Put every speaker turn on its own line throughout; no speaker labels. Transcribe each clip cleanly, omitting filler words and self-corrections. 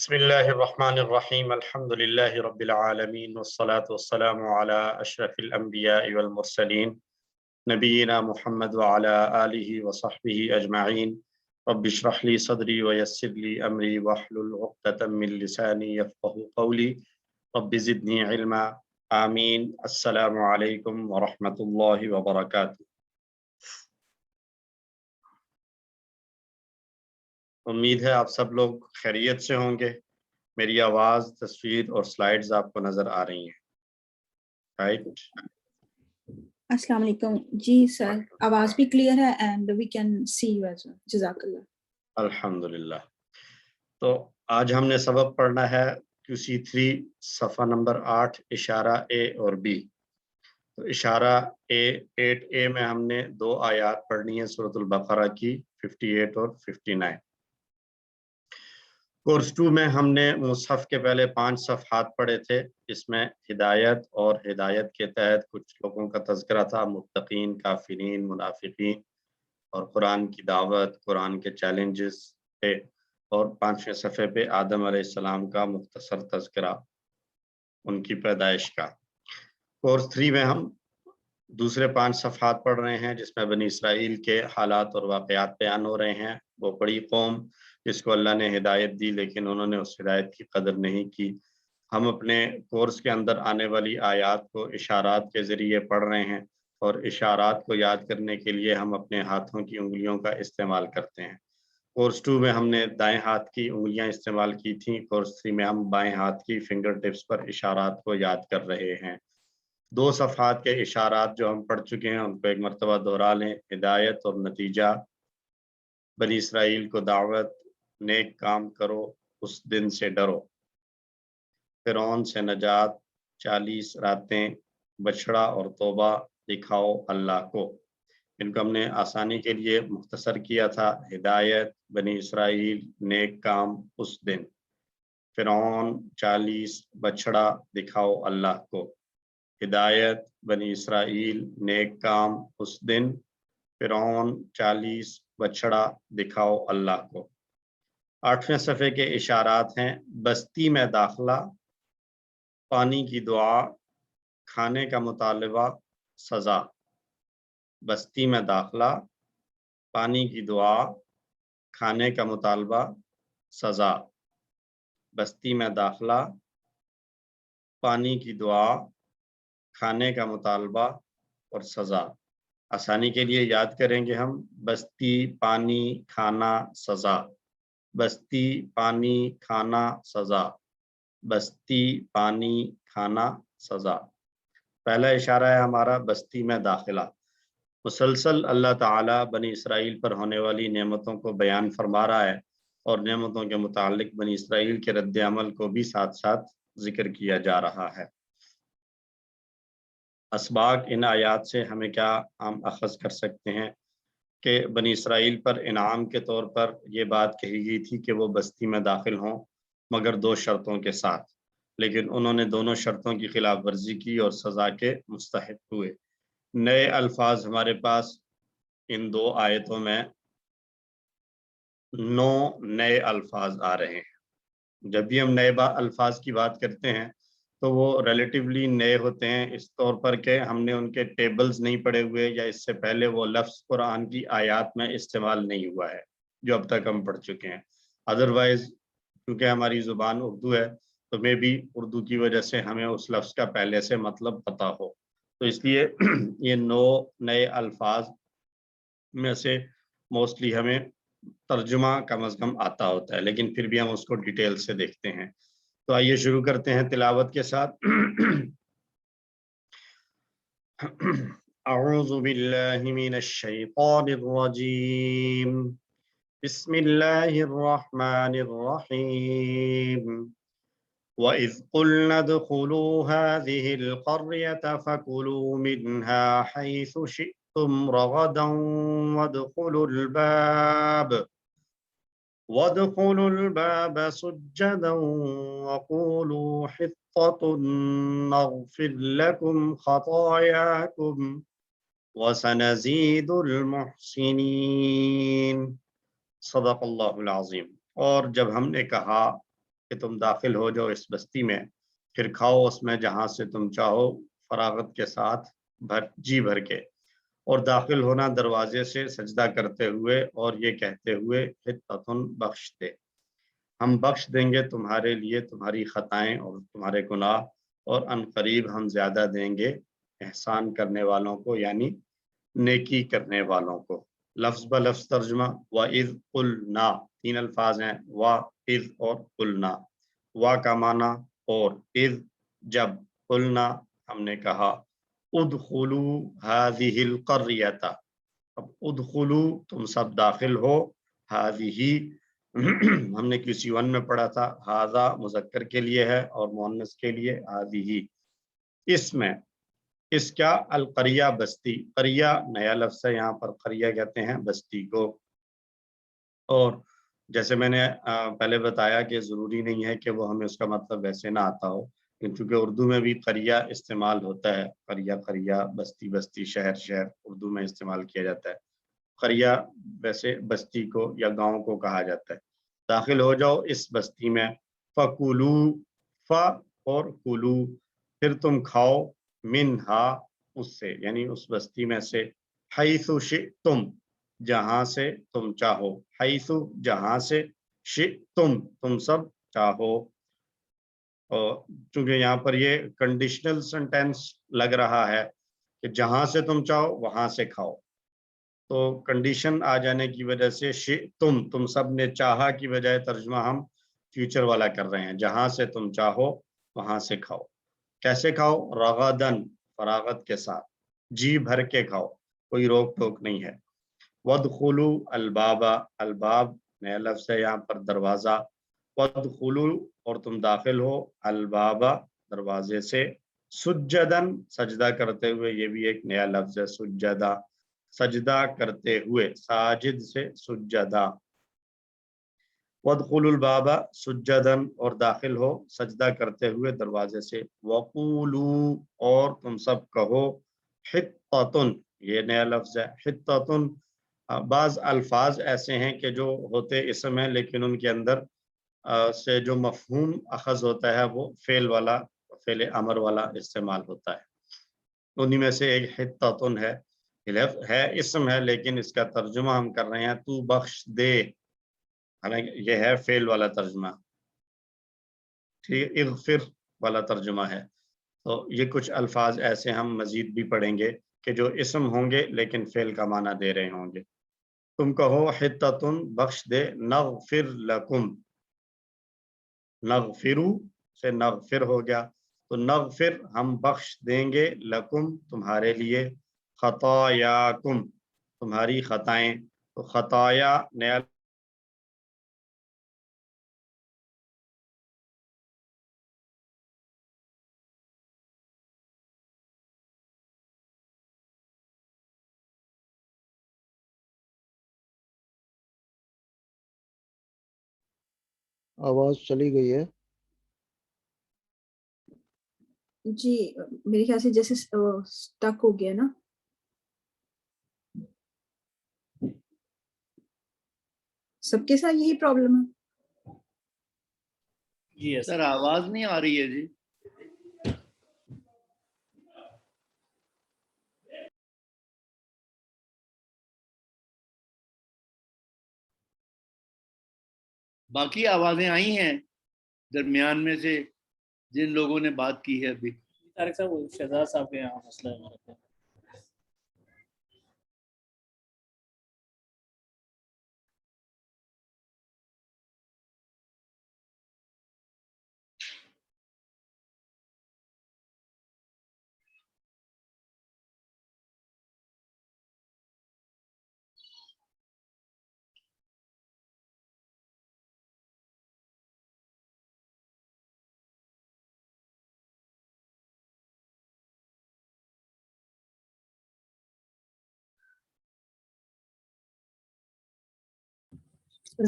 بسم اللہ الرحمن الرحیم الحمد للہ رب العالمین والصلاة والسلام علی اشرف الانبیاء والمرسلین نبینا محمد وعلی آلہ وصحبہ اجمعین رب اشرح لی صدری ویسر لی امری واحلل عقدۃ من لسانی یفقہوا قولی رب زدنی علما آمین۔ السلام علیکم ورحمۃ اللہ وبرکاتہ۔ امید ہے آپ سب لوگ خیریت سے ہوں گے۔ میری آواز، تصویر اور سلائیڈز آپ کو نظر آ رہی ہیں، رائٹ؟
السلام علیکم جی سر، آواز بھی کلیئر ہے and we can see you as well. جزاک اللہ۔
الحمدللہ۔ تو آج ہم نے سبق پڑھنا ہے QC3 صفحہ نمبر 8 اشارہ اے اور بی۔ تو اشارہ اے 8A میں ہم نے 2 آیات پڑھنی ہیں سورۃ البقرہ کی 58 اور 59۔ کورس 2 میں ہم نے مصحف کے پہلے 5 صفحات پڑھے تھے، جس میں ہدایت اور ہدایت کے تحت کچھ لوگوں کا تذکرہ تھا، متقین، کافرین، منافقین، اور قرآن کی دعوت، قرآن کے چیلنجز تھے، اور 5ویں صفحے پہ آدم علیہ السلام کا مختصر تذکرہ، ان کی پیدائش کا۔ کورس 3 میں ہم دوسرے 5 صفحات پڑھ رہے ہیں، جس میں بنی اسرائیل کے حالات اور واقعات بیان ہو رہے ہیں۔ وہ بڑی قوم جس کو اللہ نے ہدایت دی، لیکن انہوں نے اس ہدایت کی قدر نہیں کی۔ ہم اپنے کورس کے اندر آنے والی آیات کو اشارات کے ذریعے پڑھ رہے ہیں، اور اشارات کو یاد کرنے کے لیے ہم اپنے ہاتھوں کی انگلیوں کا استعمال کرتے ہیں۔ کورس 2 میں ہم نے دائیں ہاتھ کی انگلیاں استعمال کی تھیں، کورس 3 میں ہم بائیں ہاتھ کی فنگر ٹپس پر اشارات کو یاد کر رہے ہیں۔ 2 صفحات کے اشارات جو ہم پڑھ چکے ہیں ان کو ایک مرتبہ دہرا لیں۔ ہدایت اور نتیجہ، بنی اسرائیل کو دعوت، نیک کام کرو، اس دن سے ڈرو، فرعون سے نجات، 40 راتیں، بچڑا اور توبہ، دکھاؤ اللہ کو۔ ان کو ہم نے آسانی کے لیے مختصر کیا تھا۔ ہدایت، بنی اسرائیل، نیک کام، اس دن، فرعون، 40، بچڑا، دکھاؤ اللہ کو۔ ہدایت، بنی اسرائیل، نیک کام، اس دن، فرعون، 40، بچڑا، دکھاؤ اللہ کو۔ 8ویں صفحے کے اشارات ہیں: بستی میں داخلہ، پانی کی دعا، کھانے کا مطالبہ، سزا۔ بستی میں داخلہ، پانی کی دعا، کھانے کا مطالبہ، سزا۔ بستی میں داخلہ، پانی کی دعا، کھانے کا مطالبہ اور سزا۔ آسانی کے لیے یاد کریں گے ہم: بستی، پانی، کھانا، سزا۔ بستی، پانی، کھانا، سزا۔ بستی، پانی، کھانا، سزا۔ پہلا اشارہ ہے ہمارا بستی میں داخلہ۔ مسلسل اللہ تعالیٰ بنی اسرائیل پر ہونے والی نعمتوں کو بیان فرما رہا ہے، اور نعمتوں کے متعلق بنی اسرائیل کے رد عمل کو بھی ساتھ ساتھ ذکر کیا جا رہا ہے۔ اسباق ان آیات سے ہمیں کیا ہم اخذ کر سکتے ہیں کہ بنی اسرائیل پر انعام کے طور پر یہ بات کہی گئی تھی کہ وہ بستی میں داخل ہوں، مگر 2 شرطوں کے ساتھ، لیکن انہوں نے دونوں شرطوں کی خلاف ورزی کی اور سزا کے مستحق ہوئے۔ نئے الفاظ ہمارے پاس ان 2 آیتوں میں 9 نئے الفاظ آ رہے ہیں۔ جب بھی ہم نئے الفاظ کی بات کرتے ہیں تو وہ ریلیٹیولی نئے ہوتے ہیں، اس طور پر کہ ہم نے ان کے ٹیبلز نہیں پڑھے ہوئے، یا اس سے پہلے وہ لفظ قرآن کی آیات میں استعمال نہیں ہوا ہے جو اب تک ہم پڑھ چکے ہیں۔ ادروائز کیونکہ ہماری زبان اردو ہے تو میں بھی اردو کی وجہ سے ہمیں اس لفظ کا پہلے سے مطلب پتہ ہو، تو اس لیے یہ 9 نئے الفاظ میں سے موسٹلی ہمیں ترجمہ کم از کم آتا ہوتا ہے، لیکن پھر بھی ہم اس کو ڈیٹیل سے دیکھتے ہیں۔ تو آئیے شروع کرتے ہیں تلاوت کے ساتھ۔ اعوذ باللہ من الشیطان الرجیم، بسم اللہ الرحمن الرحیم۔ وَإِذْ قُلْنَا ادْخُلُوا هَٰذِهِ الْقَرْيَةَ فَكُلُوا مِنْهَا حَيْثُ شِئْتُمْ رَغَدًا وَادْخُلُوا الْبَابَ سُجَّدًا وَقُولُوا حِطَّةٌ نَغْفِرْ لَكُمْ خَطَايَاكُمْ وَسَنَزِيدُ الْمُحْسِنِينَ۔ صدق اللہ العظیم۔ اور جب ہم نے کہا کہ تم داخل ہو جاؤ اس بستی میں، پھر کھاؤ اس میں جہاں سے تم چاہو فراغت کے ساتھ جی بھر کے، اور داخل ہونا دروازے سے سجدہ کرتے ہوئے اور یہ کہتے ہوئے حطۃ بخش دے، ہم بخش دیں گے تمہارے لیے تمہاری خطائیں اور تمہارے گناہ، اور ان قریب ہم زیادہ دیں گے احسان کرنے والوں کو یعنی نیکی کرنے والوں کو۔ لفظ بلفظ ترجمہ، وَإِذْ قُلْنَا، 3 الفاظ ہیں، وَإِذْ اور قُلْنَا۔ وا کا معنی اور، اذ جب، قلنا ہم نے کہا، ادخلوا هذه القریۃ، اب ادخلوا تم سب داخل ہو، هذه ہم نے QC1 میں پڑھا تھا، هذا مذکر کے لیے ہے اور مؤنث کے لیے هذه، اس میں، اس کیا، القریہ بستی، قریہ نیا لفظ ہے، یہاں پر قریہ کہتے ہیں بستی کو، اور جیسے میں نے پہلے بتایا کہ ضروری نہیں ہے کہ وہ ہمیں اس کا مطلب ویسے نہ آتا ہو، کیونکہ اردو میں بھی قریہ استعمال ہوتا ہے، قریہ قریہ، بستی بستی، شہر شہر، اردو میں استعمال کیا جاتا ہے۔ قریہ ویسے بستی کو یا گاؤں کو کہا جاتا ہے۔ داخل ہو جاؤ اس بستی میں، فَكُلُوا، ف اور کلو، پھر تم کھاؤ، منہا اس سے یعنی اس بستی میں سے، حیث شئتم جہاں سے تم چاہو، حیث جہاں سے، شئتم تم سب چاہو، اور چونکہ یہاں پر یہ کنڈیشنل سینٹینس لگ رہا ہے کہ جہاں سے تم چاہو وہاں سے کھاؤ، تو کنڈیشن آ جانے کی وجہ سے شئتم تم سب نے چاہا کی بجائے ترجمہ ہم فیوچر والا کر رہے ہیں، جہاں سے تم چاہو وہاں سے کھاؤ۔ کیسے کھاؤ؟ رغدن فراغت کے ساتھ، جی بھر کے کھاؤ، کوئی روک ٹوک نہیں ہے۔ وَادْخُلُوا الْبَابَ، الباب نیا لفظ ہے یہاں پر دروازہ، وَادْخُلُوا اور تم داخل ہو، الباب دروازے سے، سجدن سجدہ کرتے ہوئے، یہ بھی ایک نیا لفظ ہے، سجدہ سجدہ کرتے ہوئے، ساجد سے سجدہ، وَادْخُلُوا الْبَابَ سجدن اور داخل ہو سجدہ کرتے ہوئے دروازے سے، وَقُولُوا اور تم سب کہو، حطۃ یہ نیا لفظ ہے، حطۃ، بعض الفاظ ایسے ہیں کہ جو ہوتے اسم ہیں لیکن ان کے اندر سے جو مفہوم اخذ ہوتا ہے وہ فعل والا، فعل امر والا استعمال ہوتا ہے، انہی میں سے ایک حطۃ ہے اسم ہے لیکن اس کا ترجمہ ہم کر رہے ہیں تو بخش دے، حالانکہ یہ ہے فعل والا ترجمہ، ٹھیک، اغفر والا ترجمہ ہے۔ تو یہ کچھ الفاظ ایسے ہم مزید بھی پڑھیں گے کہ جو اسم ہوں گے لیکن فعل کا معنی دے رہے ہوں گے۔ تم کہو حطۃ بخش دے، نغفر لکم، نغفرو سے نغفر ہو گیا، تو نغفر ہم بخش دیں گے، لکم تمہارے لیے، خطایاکم تمہاری خطائیں، تو خطایا نیا
آواز چلی گئی ہے۔
جی میرے خیال سے جیسے سٹک ہو گیا نا، سب کے ساتھ یہی پرابلم ہے؟
جی سر آواز نہیں آ رہی ہے جی۔ باقی آوازیں آئی ہیں درمیان میں سے جن لوگوں نے بات کی ہے ابھی؟ طارق صاحب شہزاد صاحب کے یہاں مسئلہ ہے۔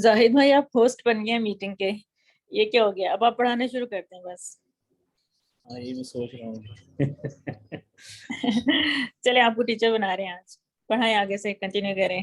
زاہد بھائی آپ ہوسٹ بن گئے میٹنگ کے، یہ کیا ہو گیا؟ اب آپ پڑھانا شروع کرتے ہیں بس۔
ہاں یہ میں سوچ رہا ہوں۔
چلے آپ کو ٹیچر بنا رہے ہیں، آج پڑھائیں، آگے سے کنٹینیو کریں۔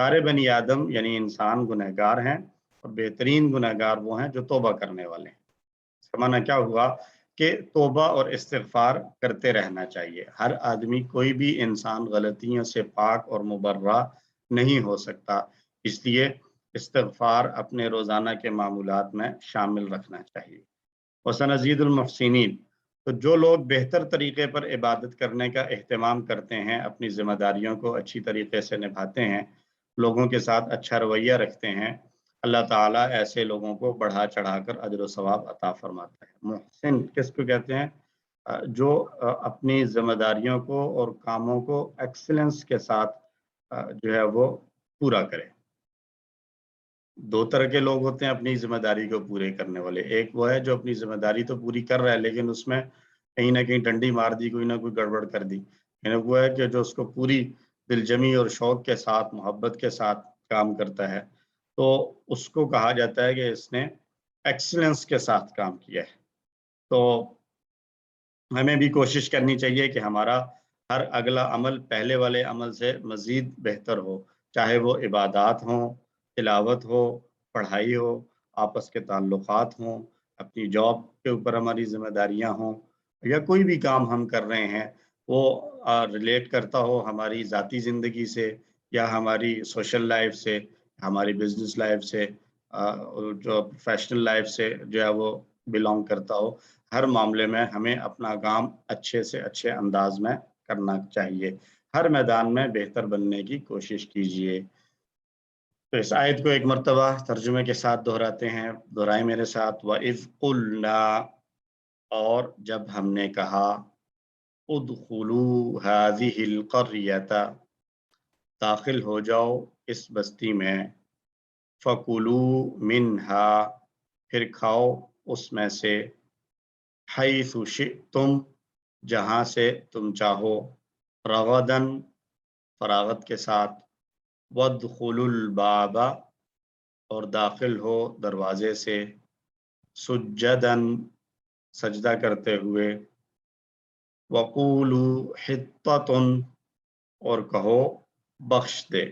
سارے بنی آدم یعنی انسان گنہگار ہیں اور بہترین گنہگار وہ ہیں جو توبہ کرنے والے ہیں۔ اس کا معنی کیا ہوا کہ توبہ اور استغفار کرتے رہنا چاہیے۔ ہر آدمی، کوئی بھی انسان غلطیوں سے پاک اور مبرہ نہیں ہو سکتا، اس لیے استغفار اپنے روزانہ کے معمولات میں شامل رکھنا چاہیے۔ وَسَنَزِيدُ الْمُحْسِنِينَ، تو جو لوگ بہتر طریقے پر عبادت کرنے کا اہتمام کرتے ہیں، اپنی ذمہ داریوں کو اچھی طریقے سے نبھاتے ہیں، لوگوں کے ساتھ اچھا رویہ رکھتے ہیں، اللہ تعالیٰ ایسے لوگوں کو بڑھا چڑھا کر اجر و ثواب عطا فرماتا ہے۔ محسن کس کو کہتے ہیں؟ جو اپنی ذمہ داریوں کو اور کاموں کو ایکسلنس کے ساتھ جو ہے وہ پورا کرے۔ دو طرح کے لوگ ہوتے ہیں اپنی ذمہ داری کو پورے کرنے والے۔ ایک وہ ہے جو اپنی ذمہ داری تو پوری کر رہا ہے لیکن اس میں کہیں نہ کہیں ڈنڈی مار دی، کوئی نہ کوئی گڑبڑ کر دی۔ یعنی وہ ہے کہ جو اس کو پوری دلجمی اور شوق کے ساتھ، محبت کے ساتھ کام کرتا ہے، تو اس کو کہا جاتا ہے کہ اس نے ایکسلنس کے ساتھ کام کیا ہے۔ تو ہمیں بھی کوشش کرنی چاہیے کہ ہمارا ہر اگلا عمل پہلے والے عمل سے مزید بہتر ہو، چاہے وہ عبادات ہوں، تلاوت ہو، پڑھائی ہو، آپس کے تعلقات ہوں، اپنی جاب کے اوپر ہماری ذمہ داریاں ہوں، یا کوئی بھی کام ہم کر رہے ہیں وہ ریلیٹ کرتا ہو ہماری ذاتی زندگی سے یا ہماری سوشل لائف سے، ہماری بزنس لائف سے، جو پروفیشنل لائف سے جو ہے وہ بلانگ کرتا ہو۔ ہر معاملے میں ہمیں اپنا کام اچھے سے اچھے انداز میں کرنا چاہیے، ہر میدان میں بہتر بننے کی کوشش کیجیے۔ تو اس آیت کو ایک مرتبہ ترجمے کے ساتھ دہراتے ہیں، دہرائیں میرے ساتھ۔ وَإِذْ قُلْنَا، اور جب ہم نے کہا، ادخلوا هذه القرية، داخل ہو جاؤ اس بستی میں، فَكُلُوا مِنْهَا، پھر کھاؤ اس میں سے، حَيْثُ شِئْتُمْ، جہاں سے تم چاہو، رغداً، فراغت کے ساتھ، وَادْخُلُوا الْبَابَ، اور داخل ہو دروازے سے، سُجَّدًا، سجدہ کرتے ہوئے، وَقُولُوا حِطَّةٌ، اور کہو بخش دے،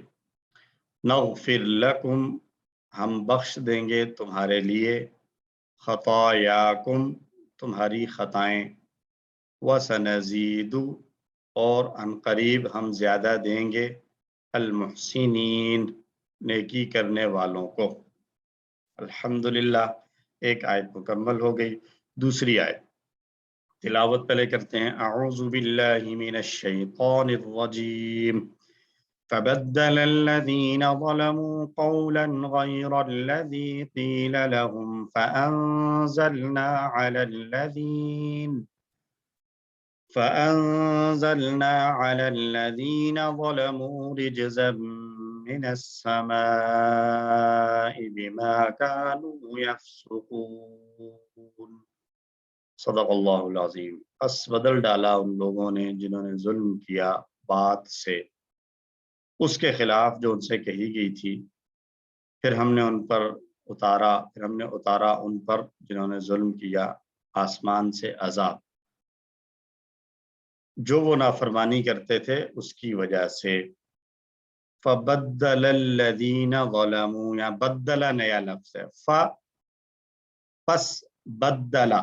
نغفر لکم، ہم بخش دیں گے تمہارے لیے، خطایاکم، تمہاری خطائیں، وَسَنَزِيدُ، اور عنقریب ہم زیادہ دیں گے، المحسنین، نیکی کرنے والوں کو۔ الحمدللہ، ایک آیت مکمل ہو گئی۔ دوسری آیت تلاوت پہلے کرتے ہیں۔ اعوذ باللہ من الشیطان الرجیم، فبدل الذین ظلموا قولا غیر الذی قیل لهم فأنزلنا على الذین ظلموا رجزا من السماء بما كانوا يفسقون۔ صدق اللہ العظیم۔ پس بدل ڈالا ان لوگوں نے جنہوں نے ظلم کیا بات سے، اس کے خلاف جو ان سے کہی گئی تھی، پھر ہم نے اتارا ان پر جنہوں نے ظلم کیا آسمان سے عذاب، جو وہ نافرمانی کرتے تھے اس کی وجہ سے۔ فبدل الذین ظلموا، یا بدلا نیا لفظ ہے، پس بدلا،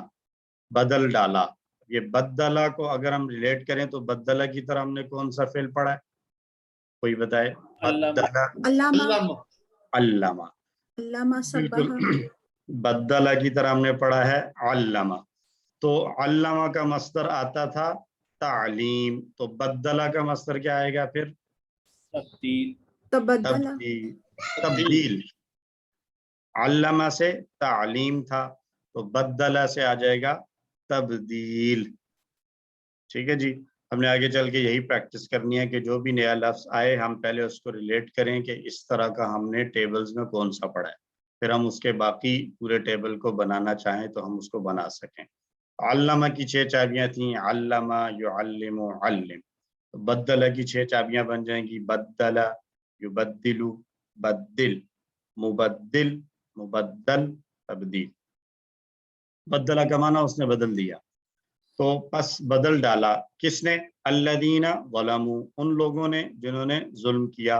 بدل ڈالا۔ یہ بدلا کو اگر ہم ریلیٹ کریں تو بدلا کی طرح ہم نے کون سا فعل پڑھا ہے؟ کوئی بتائے؟
علامہ،
علامہ،
علامہ
بالکل
صبح،
بدلا کی طرح ہم نے پڑھا ہے علامہ۔ تو علامہ کا مصدر آتا تھا تعلیم، تو بدلا کا مصدر کیا آئے گا پھر؟
تبدیل،
تبدلا،
تبدیل۔ علامہ سے تعلیم تھا تو بدلا سے آ جائے گا تبدیل۔ ٹھیک ہے جی، ہم نے آگے چل کے یہی پریکٹس کرنی ہے کہ جو بھی نیا لفظ آئے ہم پہلے اس کو ریلیٹ کریں کہ اس طرح کا ہم نے ٹیبلز میں کون سا پڑھا ہے، پھر ہم اس کے باقی پورے ٹیبل کو بنانا چاہیں تو ہم اس کو بنا سکیں۔ علامہ کی 6 چابیاں تھیں، علامہ، یعلم، علم۔ بدلہ کی 6 چابیاں بن جائیں گی، بدلہ، یبدل، بدل، مبدل، مبدل، تبدیل۔ بدلہ کا معنی اس نے بدل دیا، تو پس بدل ڈالا کس نے؟ الذین ظلموا، ان لوگوں نے جنہوں نے ظلم کیا،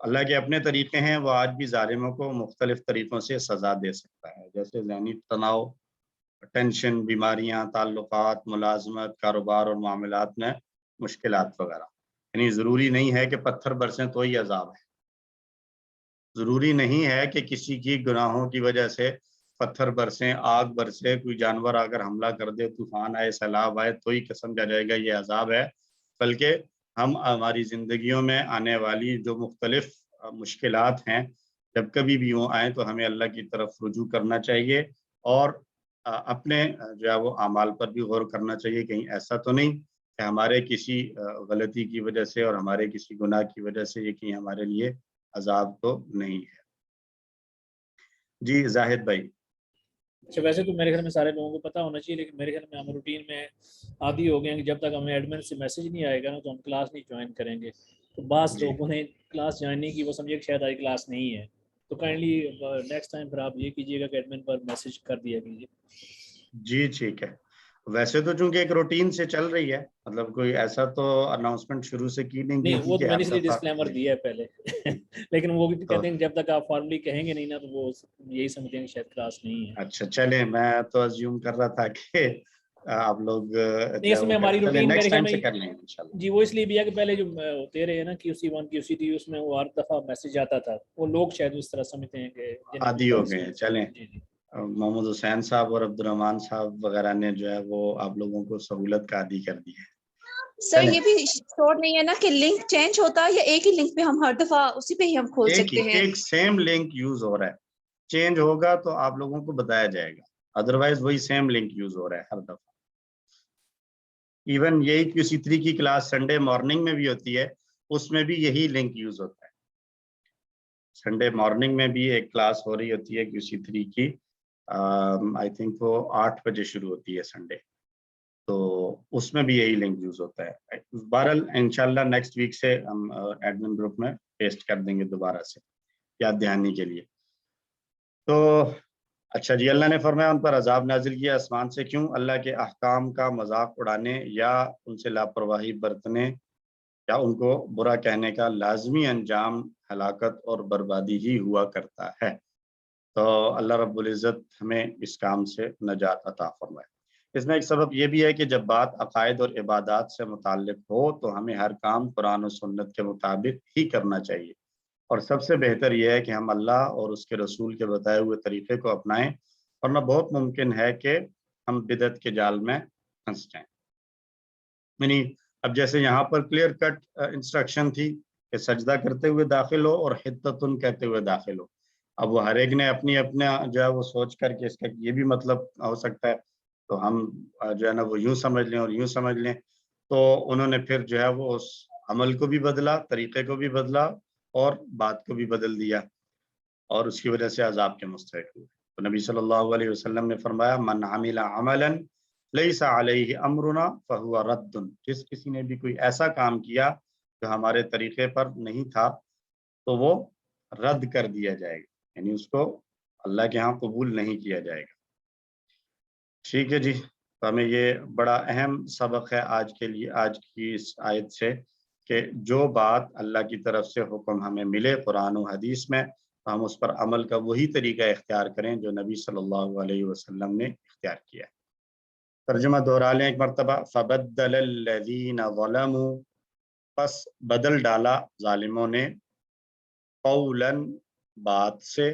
اللہ کے اپنے طریقے ہیں، وہ آج بھی ظالموں کو مختلف طریقوں سے سزا دے سکتا ہے، جیسے ذہنی تناؤ، ٹینشن، بیماریاں، تعلقات، ملازمت، کاروبار اور معاملات میں مشکلات وغیرہ۔ یعنی ضروری نہیں ہے کہ پتھر برسیں تو ہی عذاب ہے، ضروری نہیں ہے کہ کسی کی گناہوں کی وجہ سے پتھر برسیں، آگ برسے، کوئی جانور اگر حملہ کر دے، طوفان آئے، سیلاب آئے تو ہی سمجھا جائے گا یہ عذاب ہے، بلکہ ہماری زندگیوں میں آنے والی جو مختلف مشکلات ہیں، جب کبھی بھی وہ آئیں تو ہمیں اللہ کی طرف رجوع کرنا چاہیے، اور اپنے جو ہے وہ اعمال پر بھی غور کرنا چاہیے، کہیں ایسا تو نہیں کہ ہمارے کسی غلطی کی وجہ سے اور ہمارے کسی گناہ کی وجہ سے یہ کہیں ہمارے لیے عذاب تو نہیں ہے۔ جی زاہد بھائی۔
اچھا، ویسے تو میرے خیال میں سارے لوگوں کو پتہ ہونا چاہیے، لیکن میرے خیال میں ہم روٹین میں عادی ہو گئے ہیں کہ جب تک ہمیں ایڈمن سے میسج نہیں آئے گا نا تو ہم کلاس نہیں جوائن کریں گے۔ تو بعض لوگوں نے کلاس جوائن نہیں کی، وہ سمجھے کہ شاید آج کلاس نہیں ہے، تو کائنڈلی نیکسٹ ٹائم پھر آپ یہ کیجیے گا کہ ایڈمن پر میسج کر دیا کیجیے۔
جی ٹھیک ہے، ویسے تو چونکہ ایک روٹین سے چل رہی ہے، مطلب کوئی ایسا تو اناؤنسمنٹ شروع سے کی نہیں
نہیں،
گئی
وہ
تھی
تو
کہ
میں نے
ہر
اس لیے
دفعہ
ڈسکلیمر دیا ہے پہلے لیکن وہ بھی کہتے ہیں کہ جب تک آپ فارملی کہیں گے نہیں نا تو وہ یہی سمجھیں گے شاید کلاس نہیں ہے۔
اچھا چلیں، میں تو ازیوم کر رہا تھا کہ آپ لوگ
نہیں، اس میں ہماری روٹین میرے
نیکسٹ
خیال
ٹائم سے
میں
کر لیں گے انشاءاللہ۔
جی وہ اس لیے بھی ہے کہ پہلے جو ہوتے رہے نا QC1 QC2 اس میں وہ ہر دفعہ میسج آتا تھا، وہ لوگ شاید اس طرح سمجھتے ہیں کہ
عادی ہو گئے ہیں۔ چلیں،
جی جی
محمد حسین صاحب اور عبد الرحمان صاحب وغیرہ نے جو ہے وہ آپ لوگوں کو سہولت کا عادی کر دی ہے۔
سر یہ بھی شور نہیں ہے نا کہ لنک چینج ہوتا ہے، یا ایک ہی لنک پہ ہم ہر دفعہ اسی پہ ہی ہم کھول سکتے ہیں؟
ایک سیم لنک یوز ہو رہا ہے، چینج ہوگا تو آپ لوگوں کو بتایا جائے گا، ادروائز وہی سیم لنک یوز ہو رہا ہے ہر دفعہ۔ ایون یہی QC3 کی کلاس سنڈے مارننگ میں بھی ہوتی ہے، اس میں بھی یہی لنک یوز ہوتا ہے۔ سنڈے مارننگ میں بھی ایک کلاس ہو رہی ہوتی ہے QC3 کی، آئی تھنک وہ 8 بجے شروع ہوتی ہے سنڈے، تو اس میں بھی یہی لنک یوز ہوتا ہے۔ بہرحال انشاءاللہ نیکسٹ ویک سے ہم ایڈمن گروپ میں پیسٹ کر دیں گے دوبارہ سے یاد دہانی کے لیے۔ تو اچھا جی، اللہ نے فرمایا ان پر عذاب نازل کیا آسمان سے، کیوں؟ اللہ کے احکام کا مذاق اڑانے یا ان سے لاپرواہی برتنے یا ان کو برا کہنے کا لازمی انجام ہلاکت اور بربادی ہی ہوا کرتا ہے۔ تو اللہ رب العزت ہمیں اس کام سے نجات عطا فرمائے۔ اس میں ایک سبب یہ بھی ہے کہ جب بات عقائد اور عبادات سے متعلق ہو تو ہمیں ہر کام قرآن و سنت کے مطابق ہی کرنا چاہیے، اور سب سے بہتر یہ ہے کہ ہم اللہ اور اس کے رسول کے بتائے ہوئے طریقے کو اپنائیں، ورنہ بہت ممکن ہے کہ ہم بدعت کے جال میں پھنس جائیں۔ یعنی اب جیسے یہاں پر کلیئر کٹ انسٹرکشن تھی کہ سجدہ کرتے ہوئے داخل ہو اور حتتن کہتے ہوئے داخل ہو، اب وہ ہر ایک نے اپنی اپنا جو ہے وہ سوچ کر کے اس کا یہ بھی مطلب ہو سکتا ہے، تو ہم جو ہے نا وہ یوں سمجھ لیں اور یوں سمجھ لیں، تو انہوں نے پھر جو ہے وہ اس عمل کو بھی بدلا، طریقے کو بھی بدلا اور بات کو بھی بدل دیا، اور اس کی وجہ سے عذاب کے مستحق ہوئے۔ تو نبی صلی اللہ علیہ وسلم نے فرمایا من عمل عملا لیس علیہ امرنا فہو رد، جس کسی نے بھی کوئی ایسا کام کیا جو ہمارے طریقے پر نہیں تھا تو وہ رد کر دیا جائے گا، یعنی اس کو اللہ کے ہاں قبول نہیں کیا جائے گا۔ ٹھیک ہے جی، تو ہمیں یہ بڑا اہم سبق ہے آج کے لیے، آج کی اس آیت سے، کہ جو بات اللہ کی طرف سے حکم ہمیں ملے قرآن و حدیث میں، ہم اس پر عمل کا وہی طریقہ اختیار کریں جو نبی صلی اللہ علیہ وسلم نے اختیار کیا ہے۔ ترجمہ دوہرا لیں ایک مرتبہ، فبدل الذین ظلموا، پس بدل ڈالا ظالموں نے، قولا بات سے،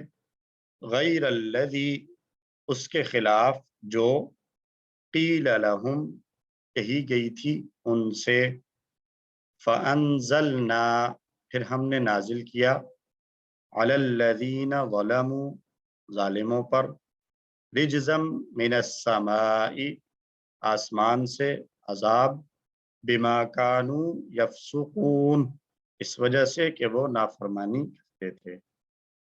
غیر الذی اس کے خلاف جو، قیل لہم کہی گئی تھی ان سے، فانزلنا پھر ہم نے نازل کیا، علی الذین ظلموا ظالموں پر، رجزم من السماء آسمان سے عذاب، بما کانوا یفسقون اس وجہ سے کہ وہ نافرمانی کرتے تھے۔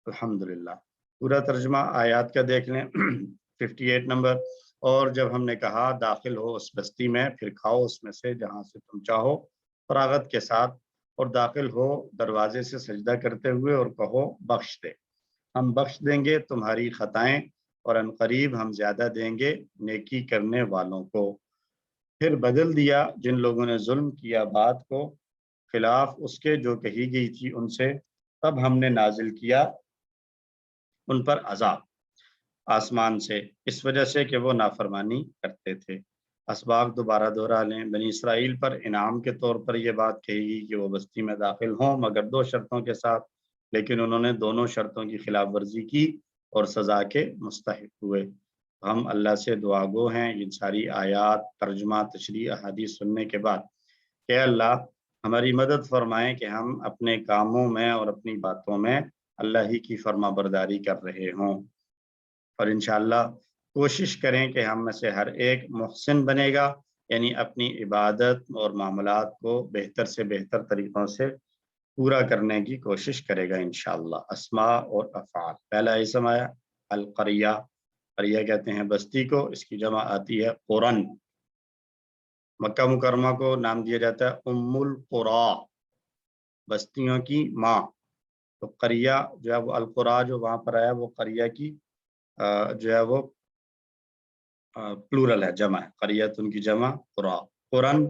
الحمدللہ۔ پورا ترجمہ آیات کا دیکھ لیں 58 نمبر، اور جب ہم نے کہا داخل ہو اس بستی میں پھر کھاؤ اس میں سے جہاں سے تم چاہو فراغت کے ساتھ، اور داخل ہو دروازے سے سجدہ کرتے ہوئے اور کہو بخش دے، ہم بخش دیں گے تمہاری خطائیں، اور ان قریب ہم زیادہ دیں گے نیکی کرنے والوں کو۔ پھر بدل دیا جن لوگوں نے ظلم کیا بات کو، خلاف اس کے جو کہی گئی تھی ان سے، تب ہم نے نازل کیا ان پر عذاب آسمان سے اس وجہ سے کہ وہ نافرمانی کرتے تھے۔ اسباق دوبارہ دہرا لیں، بنی اسرائیل پر انعام کے طور پر یہ بات کہی گی کہ وہ بستی میں داخل ہوں مگر 2 شرطوں کے ساتھ، لیکن انہوں نے دونوں شرطوں کی خلاف ورزی کی اور سزا کے مستحق ہوئے۔ ہم اللہ سے دعا گو ہیں ان ساری آیات، ترجمہ، تشریح، احادیث سننے کے بعد کہ اللہ ہماری مدد فرمائیں کہ ہم اپنے کاموں میں اور اپنی باتوں میں اللہ ہی کی فرما برداری کر رہے ہوں، اور انشاءاللہ کوشش کریں کہ ہم میں سے ہر ایک محسن بنے گا، یعنی اپنی عبادت اور معاملات کو بہتر سے بہتر طریقوں سے پورا کرنے کی کوشش کرے گا انشاءاللہ۔ اسماء اور افعال، پہلا اسم آیا القریہ، قریہ کہتے ہیں بستی کو، اس کی جمع آتی ہے قرن۔ مکہ مکرمہ کو نام دیا جاتا ہے ام القرا، بستیوں کی ماں۔ تو قریہ جو ہے وہ القرا جو وہاں پر آیا وہ قریہ کی جو ہے وہ پلورل ہے، جمع ہے، قریت ان کی جمع قرا، قرن،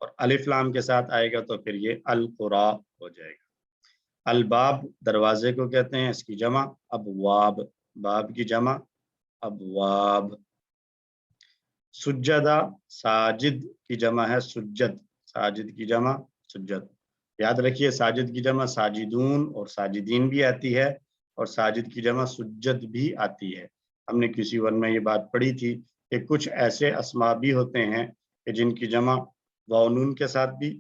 اور الف لام کے ساتھ آئے گا تو پھر یہ القرا ہو جائے گا۔ الباب دروازے کو کہتے ہیں، اس کی جمع ابواب، باب کی جمع ابواب۔ سجدہ ساجد کی جمع ہے سجد، ساجد کی جمع سجد۔ یاد رکھیے ساجد کی جمع ساجدون اور ساجدین بھی آتی ہے، اور ساجد کی جمع سجد بھی آتی ہے۔ ہم نے کسی ون میں یہ بات پڑھی تھی کہ کچھ ایسے اسماء بھی ہوتے ہیں کہ جن کی جمع واو نون کے ساتھ بھی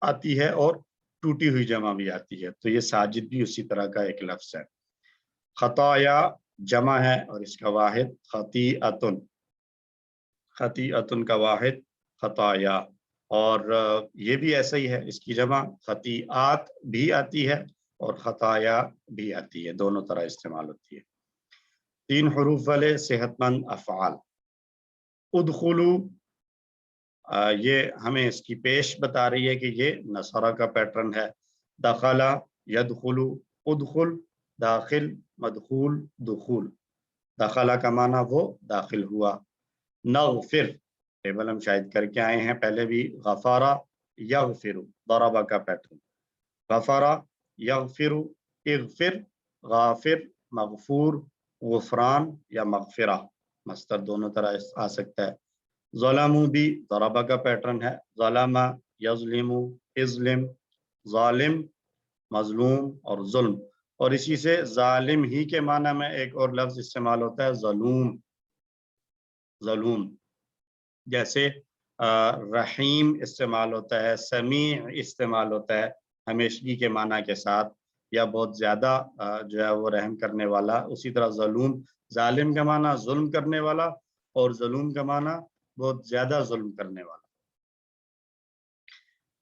آتی ہے اور ٹوٹی ہوئی جمع بھی آتی ہے، تو یہ ساجد بھی اسی طرح کا ایک لفظ ہے۔ خطایا جمع ہے اور اس کا واحد خطیئتن، خطیئتن کا واحد خطایا، اور یہ بھی ایسا ہی ہے، اس کی جمع خطیئات بھی آتی ہے اور خطایا بھی آتی ہے، دونوں طرح استعمال ہوتی ہے۔ 3 حروف والے صحت مند افعال، ادخلو، یہ ہمیں اس کی پیش بتا رہی ہے کہ یہ نصرہ کا پیٹرن ہے۔ دخلا یدخلو، ادخل داخل، مدخول دخول، دخلا کا معنی وہ داخل ہوا۔ نغفر، ٹیبل ہم شاید کر کے آئے ہیں پہلے بھی، غفارہ یغفر، ضربہ کا پیٹرن، غفارہ یغفر، اغفر غافر، مغفور غفران یا مغفرہ، مصدر دونوں طرح آ سکتا ہے۔ ظلموا بھی ضربہ کا پیٹرن ہے، ظلم یظلم، اظلم ظالم مظلوم اور ظلم، اور اسی سے ظالم ہی کے معنی میں ایک اور لفظ استعمال ہوتا ہے ظلوم، ظلوم، جیسے رحیم استعمال ہوتا ہے، سمیع استعمال ہوتا ہے ہمیشگی کے معنی کے ساتھ، یا بہت زیادہ جو ہے وہ رحم کرنے والا۔ اسی طرح ظلوم، ظالم کا معنی ظلم کرنے والا، اور ظلوم کا معنی بہت زیادہ ظلم کرنے والا۔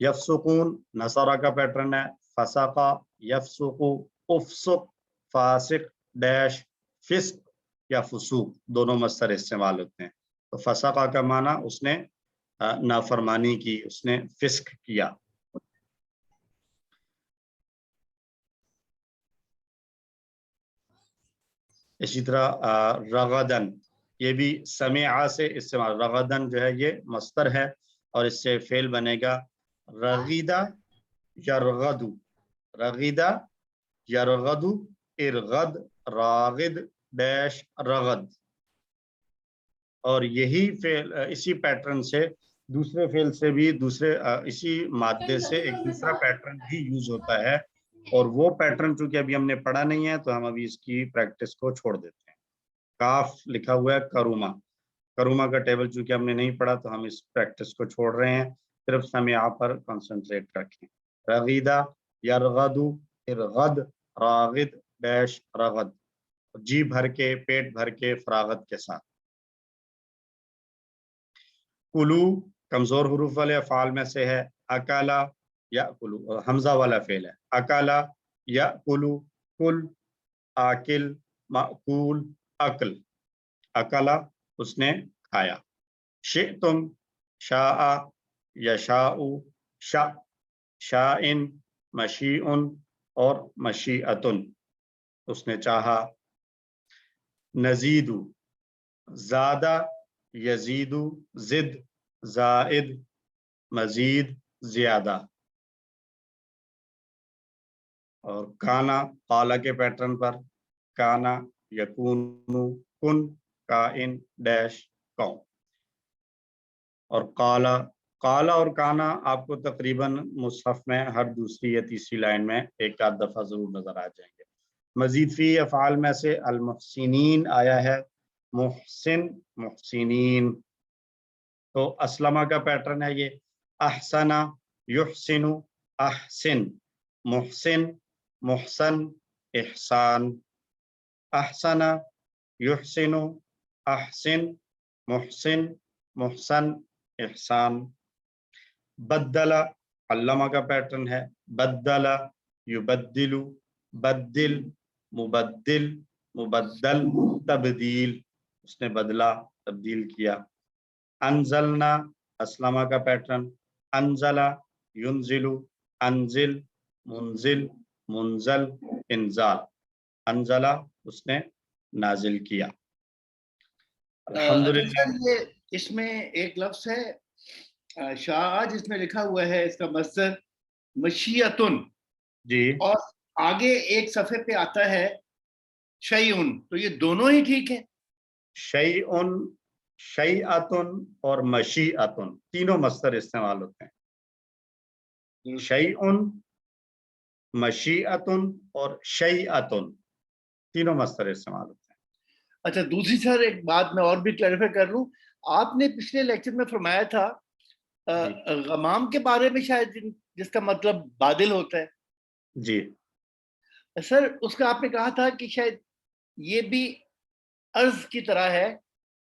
یفسقون نصارہ کا پیٹرن ہے، فسقا یفسقو، افسق فاسق ڈیش، فسق یا فسوق دونوں مصدر استعمال ہوتے ہیں۔ تو فسقا کا معنی اس نے نافرمانی کی، اس نے فسق کیا۔ اسی طرح رغدن، یہ بھی سمع سے استعمال، رغدن جو ہے یہ مصدر ہے اور اس سے فعل بنے گا رغیدہ یرغدو، رغیدہ یرغدو، ارغد راغد ڈیش رغد، اور یہی فعل اسی پیٹرن سے دوسرے فعل سے بھی، دوسرے اسی مادے سے ایک دوسرا پیٹرن بھی یوز ہوتا ہے، اور وہ پیٹرن چونکہ ابھی ہم نے پڑھا نہیں ہے تو ہم ابھی اس کی پریکٹس کو چھوڑ دیتے ہیں۔ کاف لکھا ہوا ہے کروما، کروما کا ٹیبل چونکہ ہم نے نہیں پڑھا تو ہم اس پریکٹس کو چھوڑ رہے ہیں، صرف سمع پر کنسنٹریٹ رکھیں۔ رغیدہ یرغدو، ارغد راغد ڈیش رغد، جی بھر کے، پیٹ بھر کے، فراغت کے ساتھ۔ کلو کمزور حروف والے افعال میں سے ہے، اکالا یاکلو حمزہ والا فعل ہے، اکالا یاکلو، کل آکل ماکول اکل، اکلا اس نے کھایا۔ شئتم شاء یشاء، شاء شائن مشیئن اور مشیئتن اس نے چاہا۔ نزید زادہ یزید، زد زائد مزید زیادہ۔ اور کانا قالا کے پیٹرن پر، کانا یکونو کن کائن ڈیش کون. اور قالا، قالا اور کانا آپ کو تقریباً مصحف میں ہر دوسری یا تیسری لائن میں ایک آدھ دفعہ ضرور نظر آ جائیں گے. مزید فی افعال میں سے المحسنین آیا ہے، محسن محسنین، تو اسلمہ کا پیٹرن ہے یہ، احسنا یحسن احسن، محسن محسن احسان، احسنا یحسن احسن محسن محسن احسان. بدل علامہ کا پیٹرن ہے، بدل یبدل بدل مبدل مبدل تبدیل، اس نے بدلا تبدیل کیا. انزلنا اسلمہ کا پیٹرن، انزلا ینزل انزل منزل منزل انزال، انزلا اس نے نازل کیا. الحمدللہ.
یہ اس میں ایک لفظ ہے شاہ جس میں لکھا ہوا ہے اس کا مصدر مشیتن،
جی،
اور آگے ایک صفحے پہ آتا ہے شیئن، تو یہ دونوں ہی ٹھیک ہے؟
شیئن، شیئتن اور مشیئتن تینوں مصدر استعمال ہوتے ہیں. شیئن، مشیئتن اور شیئتن تینوں مصدر استعمال ہوتے ہیں.
اچھا دوسری سر ایک بات میں اور بھی کلیریفائی کر لوں، آپ نے پچھلے لیکچر میں فرمایا تھا غمام کے بارے میں شاید جس کا مطلب بادل ہوتا ہے.
جی
سر اس کا آپ نے کہا تھا کہ شاید یہ بھی عرض کی طرح ہے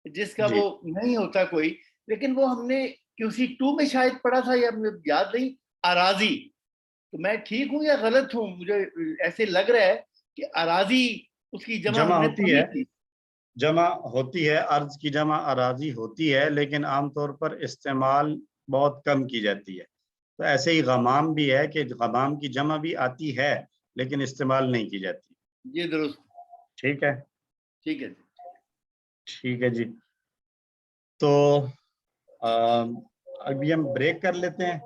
جس کا
جی.
وہ نہیں ہوتا کوئی، لیکن وہ ہم نے QC2 میں شاید پڑھا تھا یا مجھے یاد نہیں، اراضی. تو میں ٹھیک ہوں یا غلط ہوں؟ مجھے ایسے لگ رہا ہے کہ اراضی اس کی جمع ہم نے
ہوتی ہے، جمع ہوتی ہے، عرض کی جمع اراضی ہوتی ہے، لیکن عام طور پر استعمال بہت کم کی جاتی ہے. تو ایسے ہی غمام بھی ہے کہ غمام کی جمع بھی آتی ہے لیکن استعمال نہیں کی جاتی.
جی درست،
ٹھیک ہے،
ٹھیک ہے
ٹھیک ہے جی. تو ابھی ہم بریک کر لیتے ہیں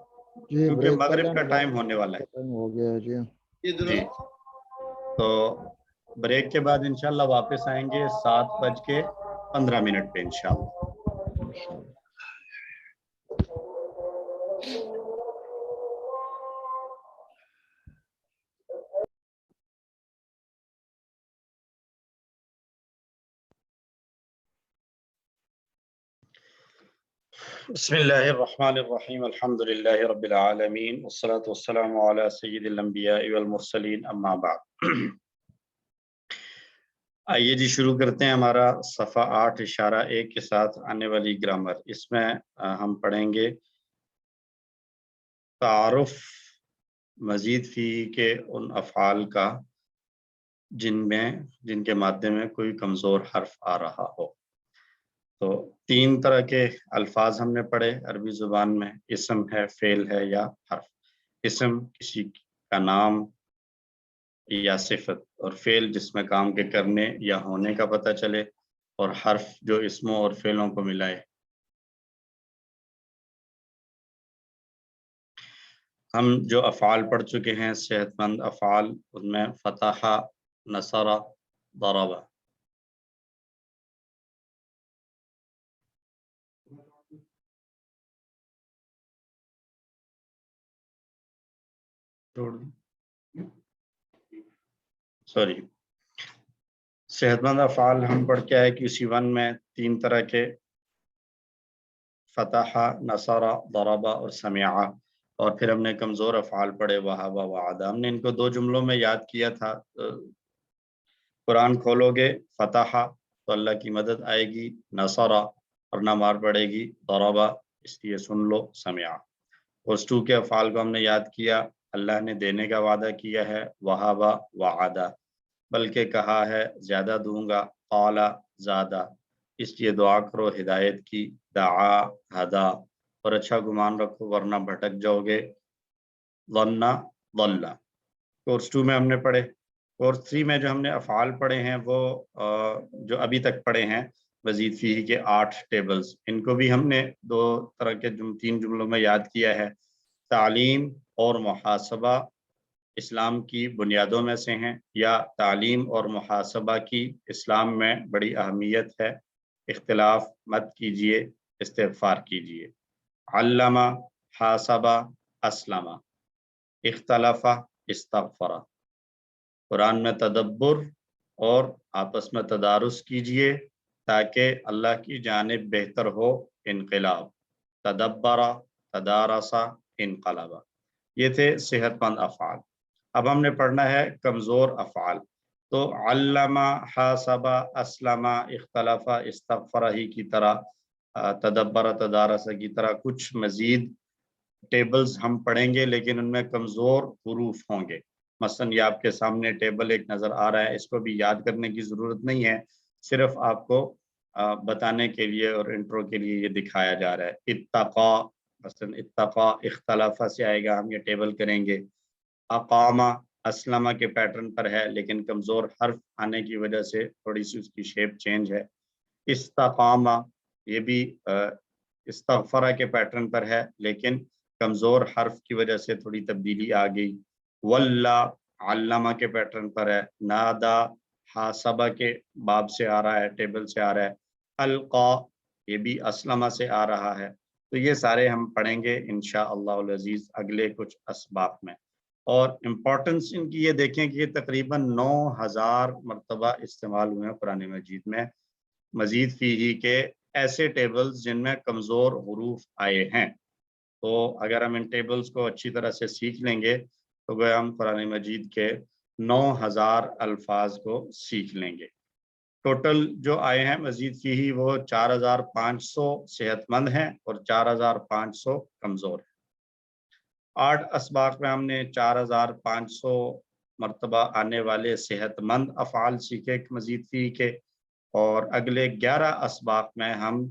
کیونکہ مغرب کا ٹائم ہونے والا ہے.
ہو گیا جی.
جی تو بریک کے بعد انشاءاللہ واپس آئیں گے 7:15 پہ انشاءاللہ. بسم اللہ الرحمن الرحیم، الحمد للہ رب العالمین، والصلاة والسلام علی سید الانبیاء والمرسلین، اما بعد. آئیے جی شروع کرتے ہیں ہمارا صفحہ 8.1 کے ساتھ آنے والی گرامر. اس میں ہم پڑھیں گے تعارف مزید فی کے ان افعال کا جن کے مادے میں کوئی کمزور حرف آ رہا ہو. تو 3 طرح کے الفاظ ہم نے پڑھے عربی زبان میں، اسم ہے، فعل ہے یا حرف. اسم کسی کا نام یا صفت، اور فعل جس میں کام کے کرنے یا ہونے کا پتہ چلے، اور حرف جو اسموں اور فعلوں کو ملائے. ہم جو افعال پڑھ چکے ہیں صحت مند افعال، ان میں فتح، نصر، ضرب. صحت مند افعال ہم پڑھ کے آئے QC1 میں 3 طرح کے، فتح، نصر، ضرب اور سمع. اور پھر ہم نے کمزور افعال پڑھے، وہب، وعد. ہم نے ان کو 2 جملوں میں یاد کیا تھا. قرآن کھولو گے فتح تو اللہ کی مدد آئے گی، نصر اور نہ مار پڑے گی، ضرب اس لیے سن لو، سمع. اس 2 کے افعال کو ہم نے یاد کیا. اللہ نے دینے کا وعدہ کیا ہے، وہب، وعد، بلکہ کہا ہے زیادہ دوں گا، قال، زادہ، اس لیے دعا کرو ہدایت کی، دعا، ہدا، اور اچھا گمان رکھو ورنہ بھٹک جاؤ گے، ظن، ضل. کورس 2 میں ہم نے پڑھے. کورس 3 میں جو ہم نے افعال پڑھے ہیں وہ جو ابھی تک پڑھے ہیں مزید فیہ کے 8 ٹیبلز، ان کو بھی ہم نے 2 طرح کے 3 جملوں میں یاد کیا ہے. تعلیم اور محاسبہ اسلام کی بنیادوں میں سے ہیں یا تعلیم اور محاسبہ کی اسلام میں بڑی اہمیت ہے۔ اختلاف مت کیجیے، استغفار کیجیے۔ علامہ، حاسبہ، اسلمہ، اختلف، استغفر۔ قرآن میں تدبر اور آپس میں تدارس کیجیے تاکہ اللہ کی جانب بہتر ہو انقلاب۔ تدبر، تدارس، انقلب۔ یہ تھے صحت مند افعال۔ اب ہم نے پڑھنا ہے کمزور افعال۔ تو علامہ، حاسبہ، اسلمہ، اختلف، استغفر ہی کی طرح، تدبر، تدارس کی طرح کچھ مزید ٹیبلز ہم پڑھیں گے، لیکن ان میں کمزور حروف ہوں گے۔ مثلا یہ آپ کے سامنے ٹیبل ایک نظر آ رہا ہے، اس کو بھی یاد کرنے کی ضرورت نہیں ہے، صرف آپ کو بتانے کے لیے اور انٹرو کے لیے یہ دکھایا جا رہا ہے۔ اتقا، مثلا اتقا اختلاف سے آئے گا، ہم یہ ٹیبل کریں گے۔ اقامہ اسلمہ کے پیٹرن پر ہے، لیکن کمزور حرف آنے کی وجہ سے تھوڑی سی اس کی شیپ چینج ہے۔ استقامہ یہ بھی استغفرہ کے پیٹرن پر ہے، لیکن کمزور حرف کی وجہ سے تھوڑی تبدیلی آ گئی۔ واللہ علامہ کے پیٹرن پر ہے۔ نادا حاسبہ کے باب سے آ رہا ہے، ٹیبل سے آ رہا ہے۔ القا یہ بھی اسلمہ سے آ رہا ہے۔ تو یہ سارے ہم پڑھیں گے انشاءاللہ العزیز اگلے کچھ اسباق میں۔ اور امپورٹنس ان کی یہ دیکھیں کہ یہ تقریباً 9000 مرتبہ استعمال ہوئے ہیں قرآن مجید میں، مزید فیہ کے ایسے ٹیبلز جن میں کمزور حروف آئے ہیں۔ تو اگر ہم ان ٹیبلز کو اچھی طرح سے سیکھ لیں گے تو گویا ہم قرآن مجید کے 9000 الفاظ کو سیکھ لیں گے۔ ٹوٹل جو آئے ہیں مزید فیہ وہ 4500 صحت مند ہیں اور 4500 کمزور ہیں۔ 8 اسباق میں ہم نے 4500 مرتبہ آنے والے صحت مند افعال سیکھے مزید فیہ کے، اور اگلے 11 اسباق میں ہم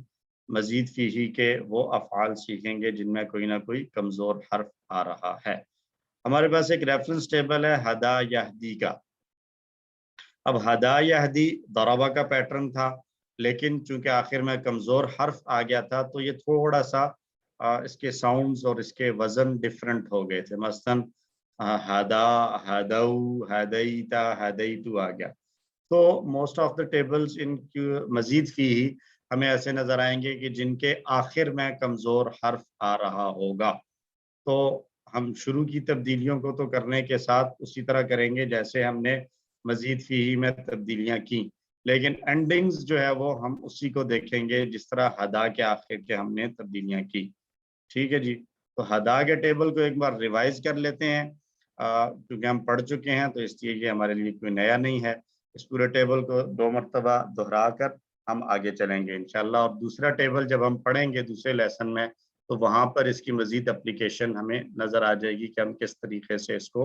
مزید فیہ کے وہ افعال سیکھیں گے جن میں کوئی نہ کوئی کمزور حرف آ رہا ہے۔ ہمارے پاس ایک ریفرنس ٹیبل ہے ہدا یہدی کا۔ اب ہدا یہدی ضربہ کا پیٹرن تھا، لیکن چونکہ آخر میں کمزور حرف آ گیا تھا تو یہ تھوڑا سا اس کے ساؤنڈز اور اس کے وزن ڈفرنٹ ہو گئے تھے۔ مثلا ہدا، ہدو، ہدیتا، ہدیتو آ گیا۔ تو موسٹ آف دا ٹیبلز ان کی مزید فیہ ہمیں ایسے نظر آئیں گے کہ جن کے آخر میں کمزور حرف آ رہا ہوگا۔ تو ہم شروع کی تبدیلیوں کو تو کرنے کے ساتھ اسی طرح کریں گے جیسے ہم نے مزید فیہ میں تبدیلیاں کی، لیکن اینڈنگز جو ہے وہ ہم اسی کو دیکھیں گے جس طرح ہدا کے آخر کے ہم نے تبدیلیاں کی۔ ٹھیک ہے جی، تو ہدا کے ٹیبل کو ایک بار ریوائز کر لیتے ہیں، کیونکہ ہم پڑھ چکے ہیں تو اس لیے یہ ہمارے لیے کوئی نیا نہیں ہے۔ اس پورے ٹیبل کو 2 مرتبہ دہرا کر ہم آگے چلیں گے انشاءاللہ، اور دوسرا ٹیبل جب ہم پڑھیں گے دوسرے لیسن میں تو وہاں پر اس کی مزید اپلیکیشن ہمیں نظر آ جائے گی کہ ہم کس طریقے سے اس کو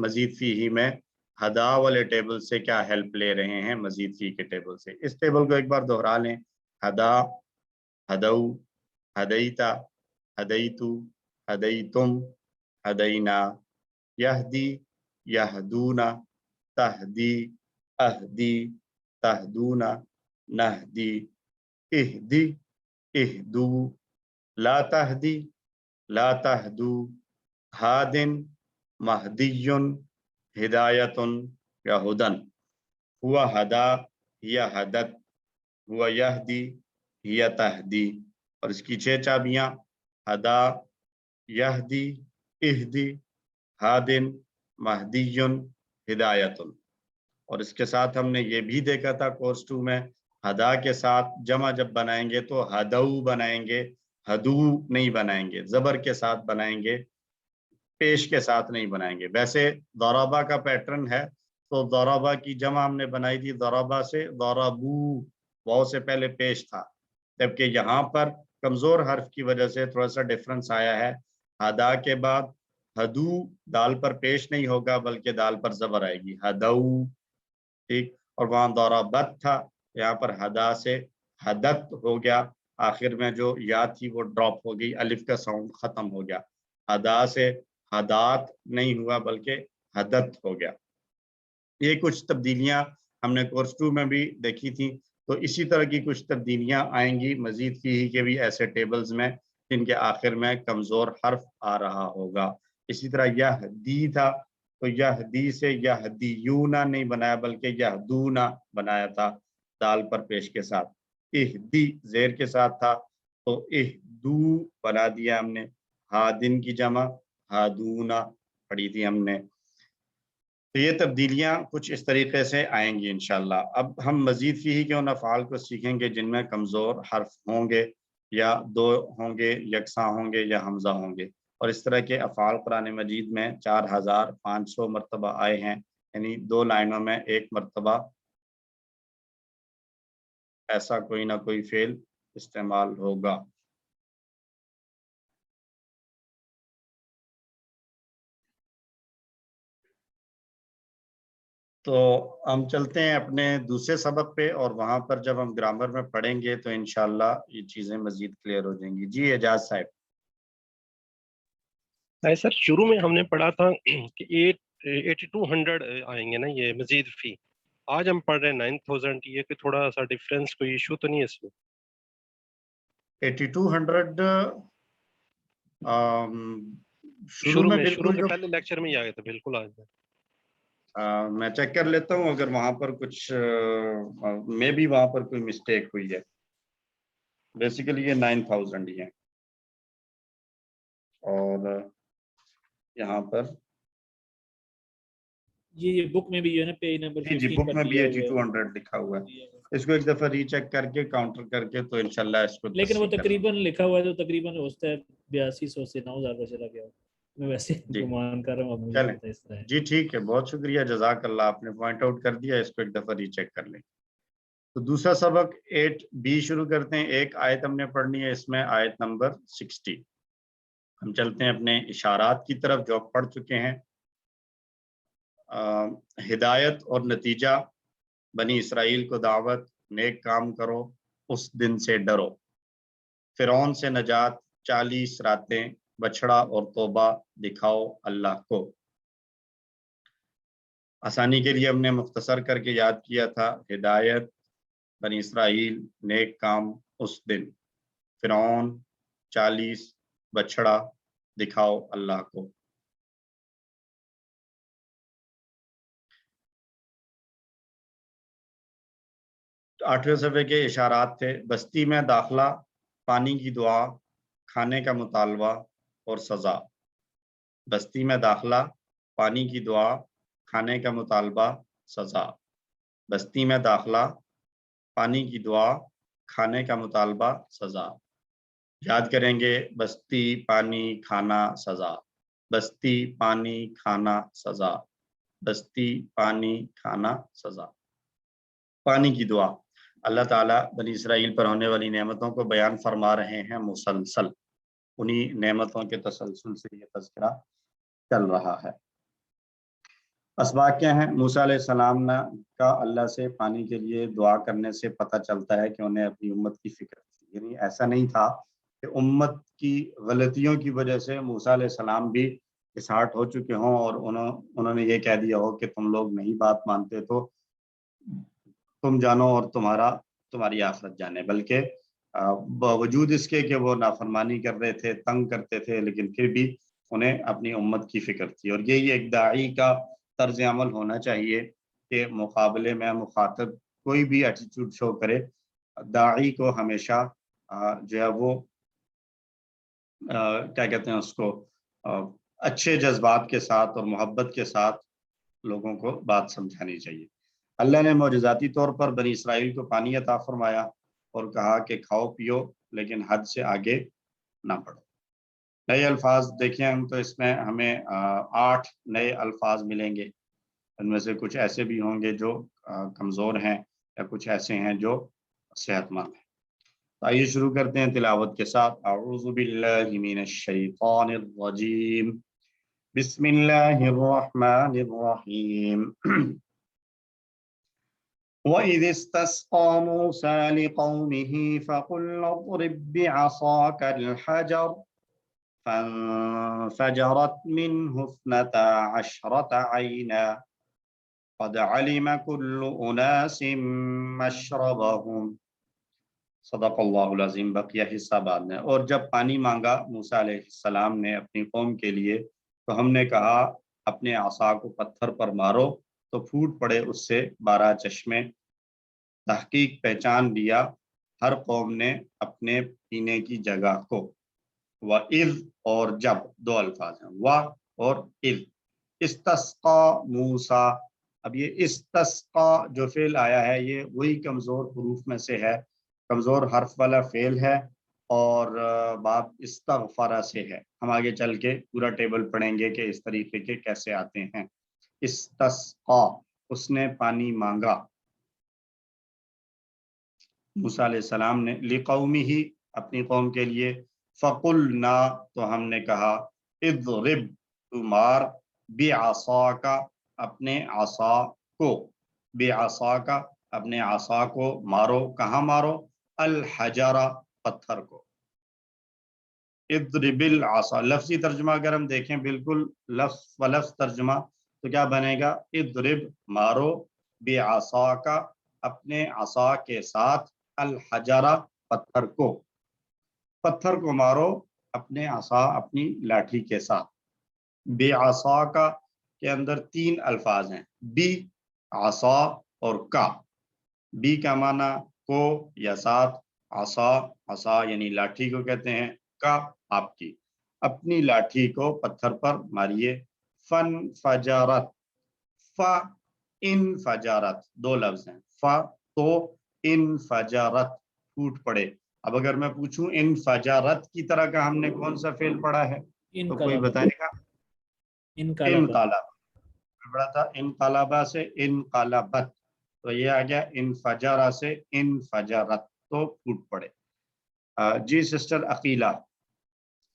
مزید فیہ میں ہدا والے ٹیبل سے کیا ہیلپ لے رہے ہیں مزید فیہ کے ٹیبل سے۔ اس ٹیبل کو ایک بار دہرا لیں، ہدا، ہدو، ہدیتا، ہدیتو، ہدیتم، ہدینا، یہدی، یہدونا، تہدی، اہدی، تہدونا، نہدی، اہدی، اہدو، لا تہدی، لا تہدو، ہادن، مہدیٌ، ہدایتٌ یا ہدن، ہوا ہدا یا ہدت، ہوا یہدی یا تہدی۔ اور اس کی 6 چابیاں ہدا، یہدی، اہدی، ہادن، مہدیٌ، ہدایتٌ۔ اور اس کے ساتھ ہم نے یہ بھی دیکھا تھا کورس 2 میں، ہدا کے ساتھ جمع جب بنائیں گے تو ہدو بنائیں گے، ہدو نہیں بنائیں گے، زبر کے ساتھ بنائیں گے، پیش کے ساتھ نہیں بنائیں گے۔ ویسے ضربہ کا پیٹرن ہے تو ضربہ کی جمع ہم نے بنائی تھی ضربہ سے، ضربو واو سے پہلے پیش تھا، جبکہ یہاں پر کمزور حرف کی وجہ سے تھوڑا سا ڈفرنس آیا ہے۔ ہدا کے بعد ہدو دال پر پیش نہیں ہوگا بلکہ دال پر زبر آئے گی، ہدو، ٹھیک۔ اور وہاں ضربت تھا، یہاں پر ہدا سے ہدت ہو گیا، آخر میں جو یا تھی وہ ڈراپ ہو گئی، الف کا ساؤنڈ ختم ہو گیا۔ ہدا سے ہدات نہیں ہوا بلکہ ہدت ہو گیا۔ یہ کچھ تبدیلیاں ہم نے کورس 2 میں بھی دیکھی تھیں، تو اسی طرح کی کچھ تبدیلیاں آئیں گی مزید فیہ کے بھی ایسے ٹیبلز میں جن کے آخر میں کمزور حرف آ رہا ہوگا۔ اسی طرح یہدی تھا تو یہدی سے یہدیونا نہیں بنایا بلکہ یہدونا بنایا تھا دال پر پیش کے ساتھ. اہدی زیر کے ساتھ تھا تو اہدو بنا دیا ہم نے. ہادن کی جمع ہادونا پڑھی تھی ہم نے. تو یہ تبدیلیاں کچھ اس طریقے سے آئیں گی انشاءاللہ. اب ہم مزید فیہ کے ان افعال کو سیکھیں گے جن میں کمزور حرف ہوں گے یا دو ہوں گے یکساں ہوں گے یا حمزہ ہوں گے. اور اس طرح کے افعال قرآن مجید میں 4500 مرتبہ آئے ہیں، یعنی 2 لائنوں میں 1 مرتبہ ایسا کوئی نہ کوئی فعل استعمال ہوگا. تو ہم چلتے ہیں اپنے دوسرے سبق پہ، اور وہاں پر جب ہم گرامر میں پڑھیں گے تو انشاءاللہ یہ چیزیں مزید کلیئر ہو جائیں گی. جی اعجاز صاحب.
سر شروع میں ہم نے پڑھا تھا کہ 8200 آئیں گے نا یہ مزید فی. آج ہم پڑھ رہے ہیں 9000. یہ کہ تھوڑا سا ڈفرینس، کوئی ایشو تو نہیں ہے اس میں؟
8200
شروع میں
بالکل جو
پہلے لیکچر میں ہی آیا تھا بالکل. آج
میں چیک کر لیتا ہوں اگر وہاں پر کچھ میں بھی وہاں پر کوئی مسٹیک ہوئی ہے. بیسیکلی یہ 9000 ہی ہیں، اور یہاں پر
یہ بک میں بھی ہے نا پیج نمبر 15
جی بک
پر
میں بھی
دیا ہوا ہے.
8200 لکھا ہوا ہے. اس کو ایک دفعہ ری چیک کر کے کاؤنٹر کر کے تو انشاءاللہ اس کو
لیکن وہ
تصحیح کریں.
تقریباً لکھا ہوا ہے تو تقریباً ہوتا ہے 8200 سے 9000 پر چلا گیا. میں ویسے
جی
گمان کر رہا ہوں، اب مجھے
چلیں.
پتہ اس طرح ہے.
جی ٹھیک ہے، بہت شکریہ، جزاک اللہ، آپ نے پوائنٹ آؤٹ کر دیا. اس کو ایک دفعہ ری چیک کر لیں. تو دوسرا سبق 8B شروع کرتے ہیں. ایک آیت ہم نے پڑھنی ہے، اس میں آیت نمبر 60. ہم چلتے ہیں اپنے اشارات کی طرف جو پڑھ چکے ہیں. ہدایت اور نتیجہ: بنی اسرائیل کو دعوت، نیک کام کرو، اس دن سے ڈرو. فرعون سے نجات، 40 راتیں، بچڑا اور توبہ، دکھاؤ اللہ کو. آسانی کے لیے ہم نے مختصر کر کے یاد کیا تھا. ہدایت، بنی اسرائیل، نیک کام، اس دن. فرعون، 40، بچڑا، دکھاؤ اللہ کو. آٹھویں صفحے کے اشارات تھے. بستی میں داخلہ، پانی کی دعا، کھانے کا مطالبہ اور سزا. بستی میں داخلہ، پانی کی دعا، کھانے کا مطالبہ، سزا. بستی میں داخلہ، پانی کی دعا، کھانے کا مطالبہ، سزا. یاد کریں گے، بستی، پانی، کھانا، سزا. بستی، پانی، کھانا، سزا. بستی، پانی، کھانا، سزا. پانی کی دعا: اللہ تعالیٰ بنی اسرائیل پر ہونے والی نعمتوں کو بیان فرما رہے ہیں مسلسل. انہی نعمتوں کے تسلسل سے یہ تذکرہ چل رہا ہے. اسباق کیا ہیں؟ موسیٰ علیہ السلام کا اللہ سے پانی کے لیے دعا کرنے سے پتہ چلتا ہے کہ انہیں اپنی امت کی فکر تھی. یعنی ایسا نہیں تھا کہ امت کی غلطیوں کی وجہ سے موسیٰ علیہ السلام بھی اسہارٹ ہو چکے ہوں اور انہوں نے یہ کہہ دیا ہو کہ تم لوگ نہیں بات مانتے تو تم جانو اور تمہاری آخرت جانے. بلکہ باوجود اس کے کہ وہ نافرمانی کر رہے تھے، تنگ کرتے تھے، لیکن پھر بھی انہیں اپنی امت کی فکر تھی. اور یہی ایک داعی کا طرز عمل ہونا چاہیے کہ مقابلے میں مخاطب کوئی بھی ایٹیٹیوڈ شو کرے، داعی کو ہمیشہ جو ہے وہ کیا کہتے ہیں اس کو، اچھے جذبات کے ساتھ اور محبت کے ساتھ لوگوں کو بات سمجھانی چاہیے. اللہ نے معجزاتی طور پر بنی اسرائیل کو پانی عطا فرمایا اور کہا کہ کھاؤ پیو لیکن حد سے آگے نہ بڑھو. نئے الفاظ دیکھیں ہم تو اس میں ہمیں 8 نئے الفاظ ملیں گے. ان میں سے کچھ ایسے بھی ہوں گے جو کمزور ہیں یا کچھ ایسے ہیں جو صحت مند ہیں. آئیے شروع کرتے ہیں تلاوت کے ساتھ. اعوذ باللہ من الشیطان الرجیم، بسم اللہ الرحمن الرحیم. وَإِذِ اسْتَسْقَىٰ مُوسَىٰ لِقَوْمِهِ فَقُلْنَا اضْرِب بِّعَصَاكَ الْحَجَرَ فَانفَجَرَتْ مِنْهُ 12 عَيْنًا قَدْ عَلِمَ كُلُّ أُنَاسٍ مَّشْرَبَهُمْ. صدق اللہ العظیم. بقیہ حصہ بعد میں. اور جب پانی مانگا موسیٰ علیہ السلام نے اپنی قوم کے لیے تو ہم نے کہا اپنے عصا کو پتھر پر مارو تو پھوٹ پڑے اس سے 12 چشمے۔ تحقیق پہچان لیا ہر قوم نے اپنے پینے کی جگہ کو۔ وَإِذْ اور جب، دو الفاظ ہیں، و اور اذ۔ استسقا موسیٰ، اب یہ استسقا جو فعل آیا ہے یہ وہی کمزور حروف میں سے ہے، کمزور حرف والا فعل ہے، اور باب استغفر سے ہے۔ ہم آگے چل کے پورا ٹیبل پڑھیں گے کہ اس طریقے کے کیسے آتے ہیں۔ استسقا، اس نے پانی مانگا، موسیٰ علیہ السلام نے، لقومہ، اپنی قوم کے لیے، فقلنا، تو ہم نے کہا، اضرب، تو مار، بعصاک، اپنے عصا کو، بعصاک، اپنے عصا کو مارو، کہاں مارو، الحجر، پتھر کو۔ اضرب العصا، لفظی ترجمہ اگر ہم دیکھیں بالکل لفظ و لفظ ترجمہ تو کیا بنے گا، اضرب، مارو، بعصاک، اپنے عصا کے ساتھ، الحجر، پتھر کو، پتھر کو مارو اپنے عصا، اپنی لاٹھی کے ساتھ۔ بعصاک کے اندر 3 الفاظ ہیں، بی، عصا اور کا۔ بی کا معنی کو یا ساتھ، عصا، عصا یعنی لاٹھی کو کہتے ہیں، کا آپ کی، اپنی لاٹھی کو پتھر پر ماریے۔ فن فجارت، ف انفجارت، 2 لفظ ہیں، ف تو انفجارت، پھوٹ پڑے۔ اب اگر میں پوچھوں انفجارت کی طرح کا ہم نے کون سا فعل پڑھا ہے تو کوئی بتائے گا؟ انقلب، پڑھا تھا انقلبہ سے انقلبت، تو یہ آ گیا انفجارہ سے انفجارت، تو پھوٹ پڑے۔ جی سسٹر عقیلہ،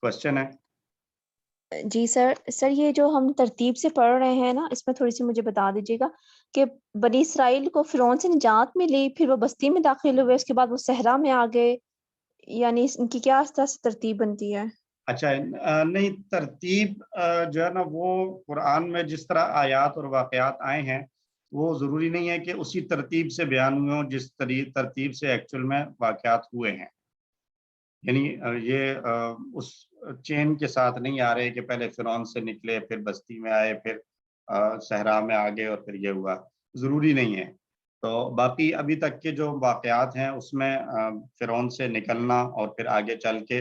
کوشچن ہے؟
جی سر یہ جو ہم ترتیب سے پڑھ رہے ہیں نا، اس میں تھوڑی سی مجھے بتا دیجیے گا کہ بنی اسرائیل کو فرعون سے نجات ملی، پھر وہ بستی میں داخل ہوئے، اس کے بعد وہ صحرا میں آ گئے، یعنی ان کی کیا اس طرح سے ترتیب بنتی ہے؟
اچھا، نہیں، ترتیب جو ہے نا وہ قرآن میں جس طرح آیات اور واقعات آئے ہیں وہ ضروری نہیں ہے کہ اسی ترتیب سے بیان ہوئے ہوں جس ترتیب سے ایکچوئل میں واقعات ہوئے ہیں، یعنی یہ اس چین کے ساتھ نہیں آ رہے کہ پہلے فرعون سے نکلے، پھر بستی میں آئے، پھر صحرا میں آگے اور پھر یہ ہوا، ضروری نہیں ہے۔ تو باقی ابھی تک کے جو واقعات ہیں اس میں فرعون سے نکلنا اور پھر آگے چل کے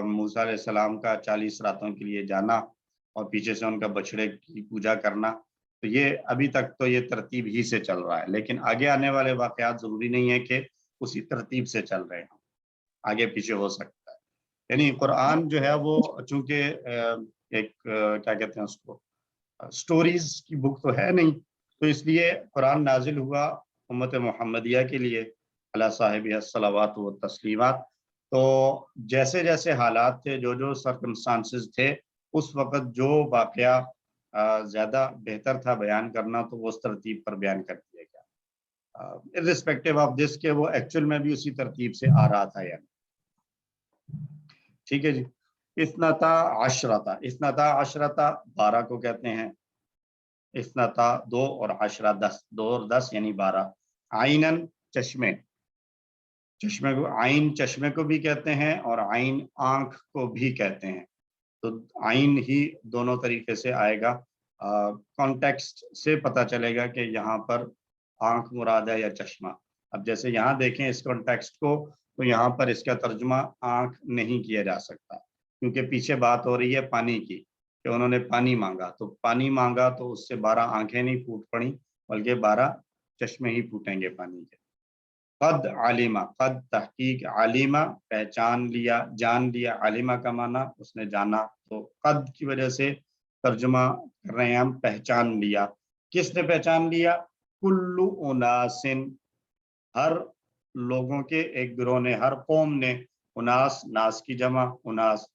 موسیٰ علیہ السلام کا 40 راتوں کے لیے جانا اور پیچھے سے ان کا بچڑے کی پوجا کرنا، تو یہ ابھی تک تو یہ ترتیب ہی سے چل رہا ہے، لیکن آگے آنے والے واقعات ضروری نہیں ہے کہ اسی ترتیب سے چل رہے ہوں، آگے پیچھے ہو سکتا ہے۔ یعنی قرآن جو ہے وہ چونکہ ایک کیا کہتے ہیں اس کو، سٹوریز کی بک تو ہے نہیں، تو اس لیے قرآن نازل ہوا امت محمدیہ کے لیے، علی صاحب الصلوات و تسلیمات، تو جیسے جیسے حالات تھے، جو سرکمسٹانسز تھے اس وقت، جو واقعہ زیادہ بہتر تھا بیان کرنا تو وہ اس ترتیب پر بیان کر دیا گیا، irrespective آف دس کہ وہ ایکچوئل میں بھی اسی ترتیب سے آ رہا تھا یعنی، ٹھیک ہے جی۔ اثنتا عشرتا، اثنتا عشرتا 12 کو کہتے ہیں، اثنتا 2 اور عشرہ 10، 2 اور 10 یعنی 12۔ عینن، چشمے، چشمے کو عین چشمے کو بھی کہتے ہیں اور عین آنکھ کو بھی کہتے ہیں، تو عین ہی دونوں طریقے سے آئے گا، کانٹیکسٹ سے پتہ چلے گا کہ یہاں پر آنکھ مراد ہے یا چشمہ۔ اب جیسے یہاں دیکھیں اس کانٹیکسٹ کو، تو یہاں پر اس کا ترجمہ آنکھ نہیں کیا جا سکتا، کیونکہ پیچھے بات ہو رہی ہے پانی کی، کہ انہوں نے پانی مانگا، تو پانی مانگا تو اس سے 12 آنکھیں نہیں پھوٹ پڑیں بلکہ 12 چشمے ہی پھوٹیں گے پانی کے۔ قد علمہ، قد تحقیق، علمہ پہچان لیا، جان لیا، علمہ کا معنی اس نے جانا، تو قد کی وجہ سے ترجمہ کر رہے ہیں ہم، پہچان لیا۔ کس نے پہچان لیا؟ کل اناس، ہر لوگوں کے ایک گروہ نے، ہر قوم نے، اناس، ناس کی جمع اناس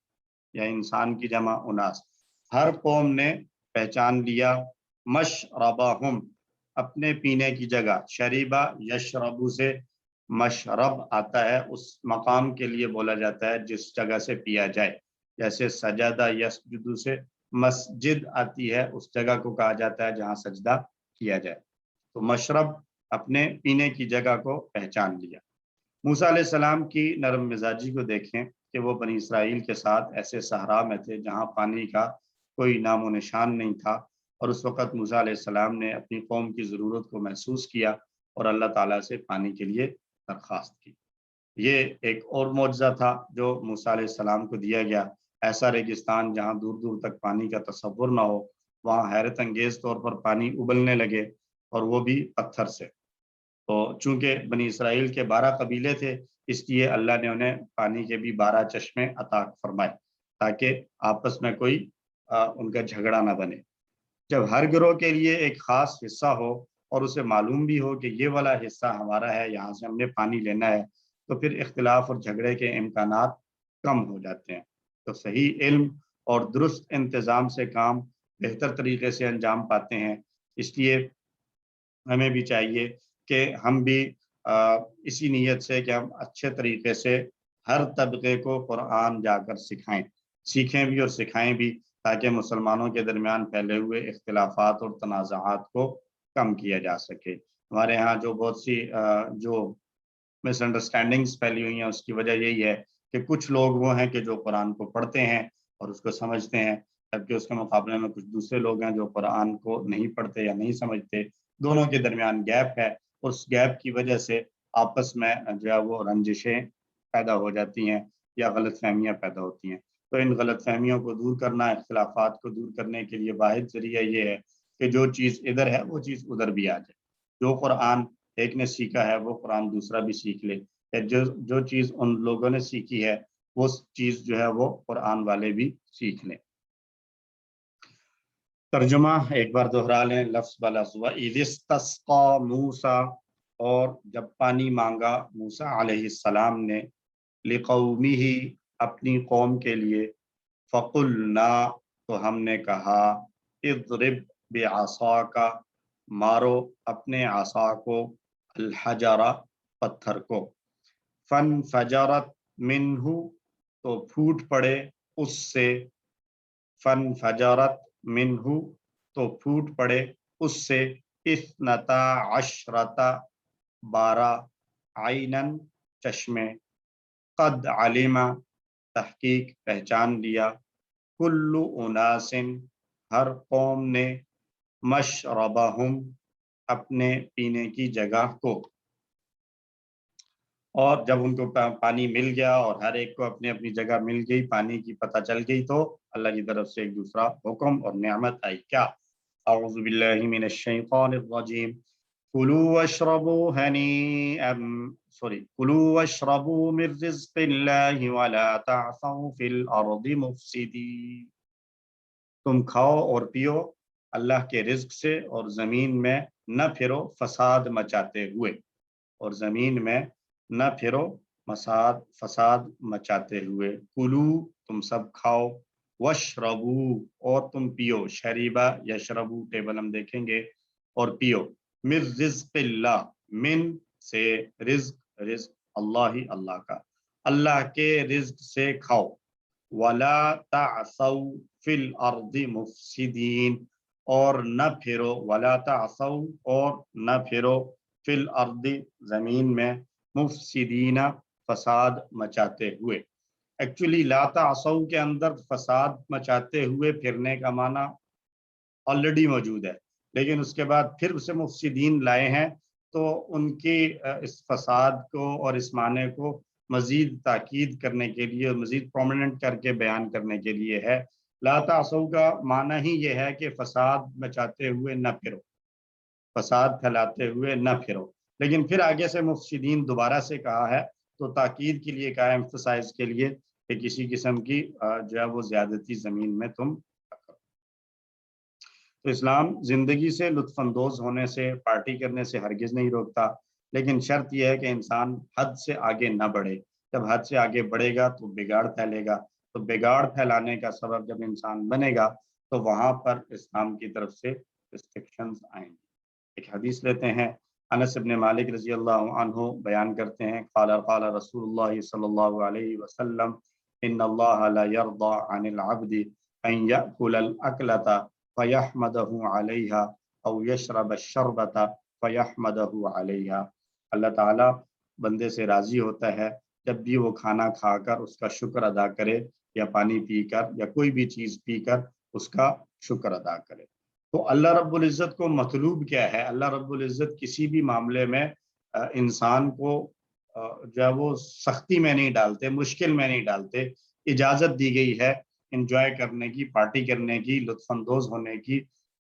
یا انسان کی جمع اناس، ہر قوم نے پہچان لیا، مشربہم، اپنے پینے کی جگہ، شریبہ یشربو سے مشرب آتا ہے، اس مقام کے لیے بولا جاتا ہے جس جگہ سے پیا جائے، جیسے سجدہ یسجدو سے مسجد آتی ہے، اس جگہ کو کہا جاتا ہے جہاں سجدہ کیا جائے، تو مشرب، اپنے پینے کی جگہ کو پہچان لیا۔ موسیٰ علیہ السلام کی نرم مزاجی کو دیکھیں کہ وہ بنی اسرائیل کے ساتھ ایسے صحرا میں تھے جہاں پانی کا کوئی نام و نشان نہیں تھا، اور اس وقت موسیٰ علیہ السلام نے اپنی قوم کی ضرورت کو محسوس کیا اور اللہ تعالیٰ سے پانی کے لیے درخواست کی۔ یہ ایک اور معجزہ تھا جو موسیٰ علیہ السلام کو دیا گیا۔ ایسا ریگستان جہاں دور دور تک پانی کا تصور نہ ہو، وہاں حیرت انگیز طور پر پانی ابلنے لگے، اور وہ بھی پتھر سے۔ تو چونکہ بنی اسرائیل کے 12 قبیلے تھے، اس لیے اللہ نے انہیں پانی کے بھی 12 چشمے عطا فرمائے تاکہ آپس میں کوئی ان کا جھگڑا نہ بنے۔ جب ہر گروہ کے لیے ایک خاص حصہ ہو اور اسے معلوم بھی ہو کہ یہ والا حصہ ہمارا ہے، یہاں سے ہم نے پانی لینا ہے، تو پھر اختلاف اور جھگڑے کے امکانات کم ہو جاتے ہیں۔ تو صحیح علم اور درست انتظام سے کام بہتر طریقے سے انجام پاتے ہیں۔ اس لیے ہمیں بھی چاہیے کہ ہم بھی اسی نیت سے کہ ہم اچھے طریقے سے ہر طبقے کو قرآن جا کر سیکھیں بھی اور سکھائیں بھی، تاکہ مسلمانوں کے درمیان پھیلے ہوئے اختلافات اور تنازعات کو کم کیا جا سکے۔ ہمارے ہاں جو بہت سی جو مس انڈرسٹینڈنگس پھیلی ہوئی ہیں، اس کی وجہ یہی ہے کہ کچھ لوگ وہ ہیں کہ جو قرآن کو پڑھتے ہیں اور اس کو سمجھتے ہیں، جبکہ اس کے مقابلے میں کچھ دوسرے لوگ ہیں جو قرآن کو نہیں پڑھتے یا نہیں سمجھتے۔ دونوں کے درمیان گیپ ہے، اس گیپ کی وجہ سے آپس میں جو ہے وہ رنجشیں پیدا ہو جاتی ہیں یا غلط فہمیاں پیدا ہوتی ہیں۔ تو ان غلط فہمیوں کو دور کرنا، اختلافات کو دور کرنے کے لیے واحد ذریعہ یہ ہے کہ جو چیز ادھر ہے وہ چیز ادھر بھی آ جائے۔ جو قرآن ایک نے سیکھا ہے وہ قرآن دوسرا بھی سیکھ لے، جو چیز ان لوگوں نے سیکھی ہے وہ چیز جو ہے وہ قرآن والے بھی سیکھ لیں۔ ترجمہ ایک بار دہرا لیں لفظ بلفظ۔ وَإِذِ اسْتَسْقَىٰ مُوسیٰ، اور جب پانی مانگا موسیٰ علیہ السلام نے، لِقَوْمِهِ، اپنی قوم کے لیے، فَقُلْنَا، تو ہم نے کہا، اضرب بعصاک، مارو اپنے عصا کو، الحجر، پتھر کو، فانفجرت منہ، تو پھوٹ پڑے اس سے، فانفجرت منہ، تو پھوٹ پڑے اس سے، اثنتا عشرۃ، 12 عیناً، چشمے، قد علم، تحقیق پہچان لیا، کل اناس، ہر قوم نے، مشربہم، اپنے پینے کی جگہ کو۔ اور جب ان کو پانی مل گیا اور ہر ایک کو اپنی اپنی جگہ مل گئی، پانی کی پتہ چل گئی، تو اللہ کی طرف سے ایک دوسرا حکم اور نعمت آئی، کیا؟ اعوذ باللہ من الشیطان الرجیم، کلوا واشربوا ہنیئا، کلوا واشربوا من رزق اللہ ولا تعثوا فی الارض مفسدین، تم کھاؤ اور پیو اللہ کے رزق سے اور زمین میں نہ پھرو فساد مچاتے ہوئے، اور زمین میں نہ پھرو فساد مچاتے ہوئے۔ کلو، تم سب کھاؤ، واشربو، اور تم پیو، شریبا یشربو ٹیبل ہم دیکھیں گے، اور پیو، من رزق اللہ، من سے رزق، رزق اللہ ہی اللہ کا، اللہ کے رزق سے کھاؤ، ولا تعثوا فی الارض مفسدین، اور نہ پھرو، ولا تعثوا، اور نہ پھرو، فی الارض، زمین میں، مفسدین، فساد مچاتے ہوئے۔ ایکچولی لا تعثوا کے اندر فساد مچاتے ہوئے پھرنے کا معنی آلریڈی موجود ہے، لیکن اس کے بعد پھر اسے مفسدین لائے ہیں، تو ان کی اس فساد کو اور اس معنی کو مزید تاکید کرنے کے لیے، مزید پرومیننٹ کر کے بیان کرنے کے لیے ہے۔ لا تعثوا کا معنی ہی یہ ہے کہ فساد مچاتے ہوئے نہ پھرو، فساد پھیلاتے ہوئے نہ پھرو، لیکن پھر آگے سے مفسدین دوبارہ سے کہا ہے، تو تاکید کے لیے کہا ہے، ایمفسائز کے لیے، کہ کسی قسم کی جو ہے وہ زیادتی زمین میں تم کرو۔ تو اسلام زندگی سے لطف اندوز ہونے سے، پارٹی کرنے سے ہرگز نہیں روکتا، لیکن شرط یہ ہے کہ انسان حد سے آگے نہ بڑھے۔ جب حد سے آگے بڑھے گا تو بگاڑ پھیلے گا، تو بگاڑ پھیلانے کا سبب جب انسان بنے گا تو وہاں پر اسلام کی طرف سے ریسٹرکشنز آئیں گی۔ ایک حدیث لیتے ہیں، انس بن مالک رضی اللہ عنہ بیان کرتے ہیں، قال قال رسول اللہ صلی اللہ علیہ وسلم، ان اللہ لا یرضى عن العبد ان یأکل الاکلۃ فیحمدہ علیہا او یشرب الشربۃ فیحمدہ علیہا، اللہ تعالیٰ بندے سے راضی ہوتا ہے جب بھی وہ کھانا کھا کر اس کا شکر ادا کرے، یا پانی پی کر، یا کوئی بھی چیز پی کر اس کا شکر ادا کرے۔ تو اللہ رب العزت کو مطلوب کیا ہے؟ اللہ رب العزت کسی بھی معاملے میں انسان کو جو ہے وہ سختی میں نہیں ڈالتے، مشکل میں نہیں ڈالتے۔ اجازت دی گئی ہے انجوائے کرنے کی، پارٹی کرنے کی، لطف اندوز ہونے کی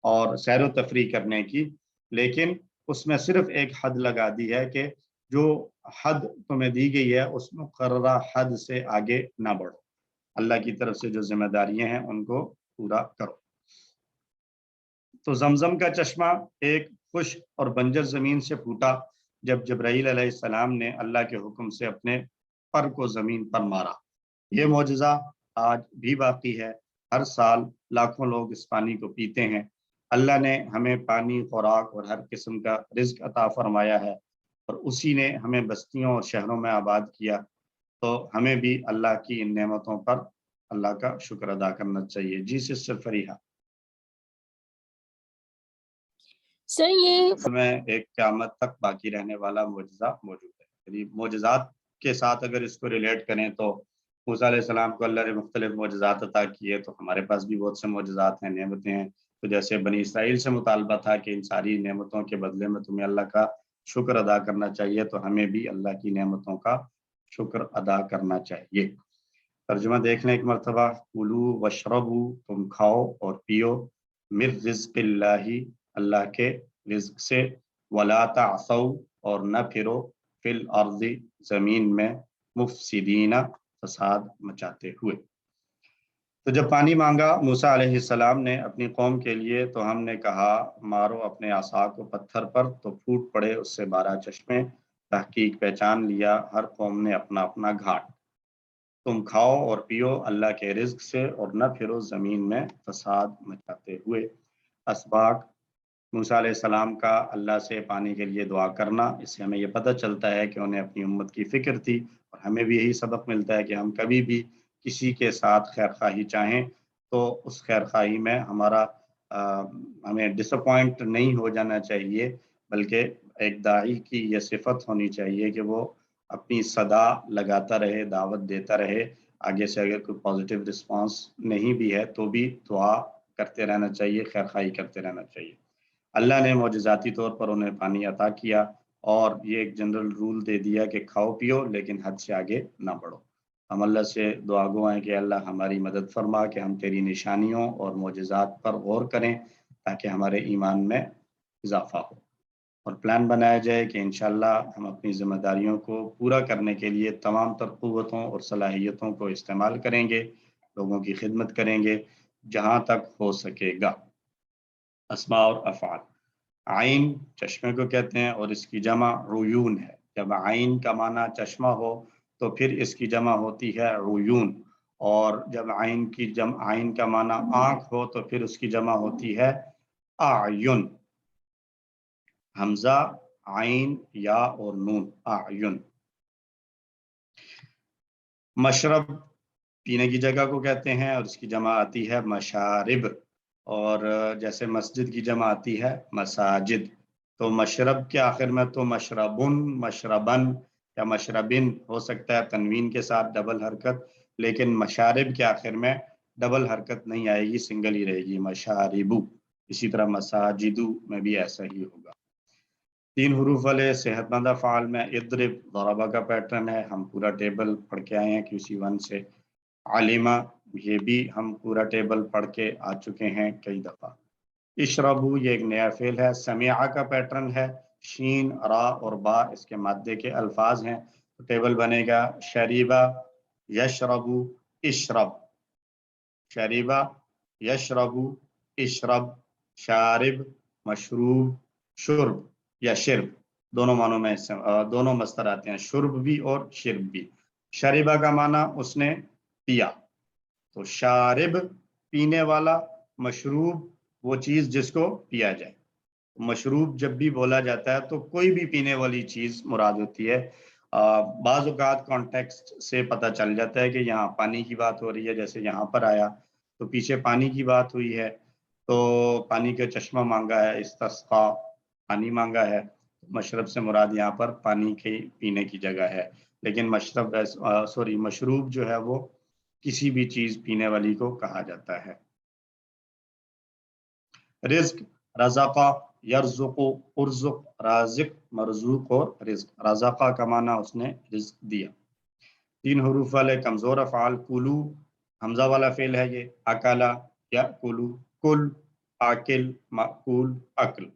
اور سیر و تفریح کرنے کی، لیکن اس میں صرف ایک حد لگا دی ہے کہ جو حد تمہیں دی گئی ہے اس مقررہ حد سے آگے نہ بڑھو، اللہ کی طرف سے جو ذمہ داریاں ہیں ان کو پورا کرو۔ تو زمزم کا چشمہ ایک خشک اور بنجر زمین سے پھوٹا جب جبرائیل علیہ السلام نے اللہ کے حکم سے اپنے پر کو زمین پر مارا۔ یہ معجزہ آج بھی باقی ہے، ہر سال لاکھوں لوگ اس پانی کو پیتے ہیں۔ اللہ نے ہمیں پانی، خوراک اور ہر قسم کا رزق عطا فرمایا ہے، اور اسی نے ہمیں بستیوں اور شہروں میں آباد کیا، تو ہمیں بھی اللہ کی ان نعمتوں پر اللہ کا شکر ادا کرنا چاہیے۔ جی سسٹر فریحہ۔
سر یہ
میں ایک قیامت تک باقی رہنے والا معجزہ موجود ہے، یعنی معجزات کے ساتھ اگر اس کو ریلیٹ کریں تو موسیٰ علیہ السلام کو اللہ نے مختلف معجزات عطا کیے، تو ہمارے پاس بھی بہت سے معجزات ہیں، نعمتیں ہیں۔ تو جیسے بنی اسرائیل سے مطالبہ تھا کہ ان ساری نعمتوں کے بدلے میں تمہیں اللہ کا شکر ادا کرنا چاہیے، تو ہمیں بھی اللہ کی نعمتوں کا شکر ادا کرنا چاہیے۔ ترجمہ دیکھ لیں ایک مرتبہ۔ کلوا واشربوا، تم کھاؤ اور پیو، من رزق اللہ، اللہ کے رزق سے، ولا تعثوا، اور نہ پھرو، فی الارض، زمین میں، مفسدین، فساد مچاتے ہوئے۔ تو جب پانی مانگا موسیٰ علیہ السلام نے اپنی قوم کے لیے، تو ہم نے کہا مارو اپنے عصا کو پتھر پر، تو پھوٹ پڑے اس سے 12 چشمے۔ تحقیق پہچان لیا ہر قوم نے اپنا اپنا گھاٹ۔ تم کھاؤ اور پیو اللہ کے رزق سے، اور نہ پھرو زمین میں فساد مچاتے ہوئے۔ اسباق موسیٰ علیہ السلام کا اللہ سے پانی کے لیے دعا کرنا، اس سے ہمیں یہ پتہ چلتا ہے کہ انہیں اپنی امت کی فکر تھی، اور ہمیں بھی یہی سبق ملتا ہے کہ ہم کبھی بھی کسی کے ساتھ خیر خواہی چاہیں تو اس خیر خواہی میں ہمیں ڈس اپوائنٹ نہیں ہو جانا چاہیے، بلکہ ایک داعی کی یہ صفت ہونی چاہیے کہ وہ اپنی صدا لگاتا رہے، دعوت دیتا رہے۔ آگے سے اگر کوئی پازیٹیو رسپانس نہیں بھی ہے تو بھی دعا کرتے رہنا چاہیے، خیر خواہی کرتے رہنا چاہیے۔ اللہ نے معجزاتی طور پر انہیں پانی عطا کیا، اور یہ ایک جنرل رول دے دیا کہ کھاؤ پیو لیکن حد سے آگے نہ بڑھو۔ ہم اللہ سے دعا گو ہیں کہ اللہ ہماری مدد فرما کہ ہم تیری نشانیوں اور معجزات پر غور کریں، تاکہ ہمارے ایمان میں اضافہ ہو، اور پلان بنایا جائے کہ انشاءاللہ ہم اپنی ذمہ داریوں کو پورا کرنے کے لیے تمام تر قوتوں اور صلاحیتوں کو استعمال کریں گے، لوگوں کی خدمت کریں گے جہاں تک ہو سکے گا۔ اسماء اور افعال۔ عین چشمے کو کہتے ہیں، اور اس کی جمع عیون ہے۔ جب عین کا معنی چشمہ ہو تو پھر اس کی جمع ہوتی ہے عیون، اور جب عین کا معنی آنکھ ہو تو پھر اس کی جمع ہوتی ہے اعین۔ حمزہ، عین، یا اور نون، اعین۔ مشرب پینے کی جگہ کو کہتے ہیں، اور اس کی جمع آتی ہے مشارب، اور جیسے مسجد کی جمع آتی ہے مساجد۔ تو مشرب کے آخر میں تو مشربن، مشربن یا مشربن ہو سکتا ہے تنوین کے ساتھ ڈبل حرکت، لیکن مشارب کے آخر میں ڈبل حرکت نہیں آئے گی، سنگل ہی رہے گی، مشاربو۔ اسی طرح مساجدو میں بھی ایسا ہی ہوگا۔ 3 حروف والے صحت مند افعال میں اضرب، ضربہ کا پیٹرن ہے، ہم پورا ٹیبل پڑھ کے آئے ہیں QC1 سے۔ عالمہ، یہ بھی ہم پورا ٹیبل پڑھ کے آ چکے ہیں کئی دفعہ۔ اشربو، یہ ایک نیا فعل ہے، سمعہ کا پیٹرن ہے، شین، را اور با اس کے مادے کے الفاظ ہیں، تو ٹیبل بنے گا شریبہ، یشربو، اشرب، شریبہ، یشربو، اشرب، شارب، مشروب، شرب یا شرب، دونوں معنوں میں دونوں مصدر آتے ہیں، شرب بھی اور شرب بھی۔ شریبہ کا معنی اس نے پیا، تو شارب پینے والا، مشروب وہ چیز جس کو پیا جائے۔ مشروب جب بھی بولا جاتا ہے تو کوئی بھی پینے والی چیز مراد ہوتی ہے۔ بعض اوقات کانٹیکسٹ سے پتہ چل جاتا ہے کہ یہاں پانی کی بات ہو رہی ہے، جیسے یہاں پر آیا تو پیچھے پانی کی بات ہوئی ہے، تو پانی کا چشمہ مانگا ہے، استسقا، پانی مانگا ہے، مشرب سے مراد یہاں پر پانی کے پینے کی جگہ ہے۔ لیکن مشروب جو ہے وہ کسی بھی چیز پینے والی کو کہا جاتا ہے۔ رزق رزقا یرزق ارزق رازق مرزوق اور رزق رزقا کا معنی اس نے رزق دیا 3 حروف والے کمزور افعال کلو حمزہ والا فعل ہے یہ اکلا یا کلو کل آکل مأکول اکل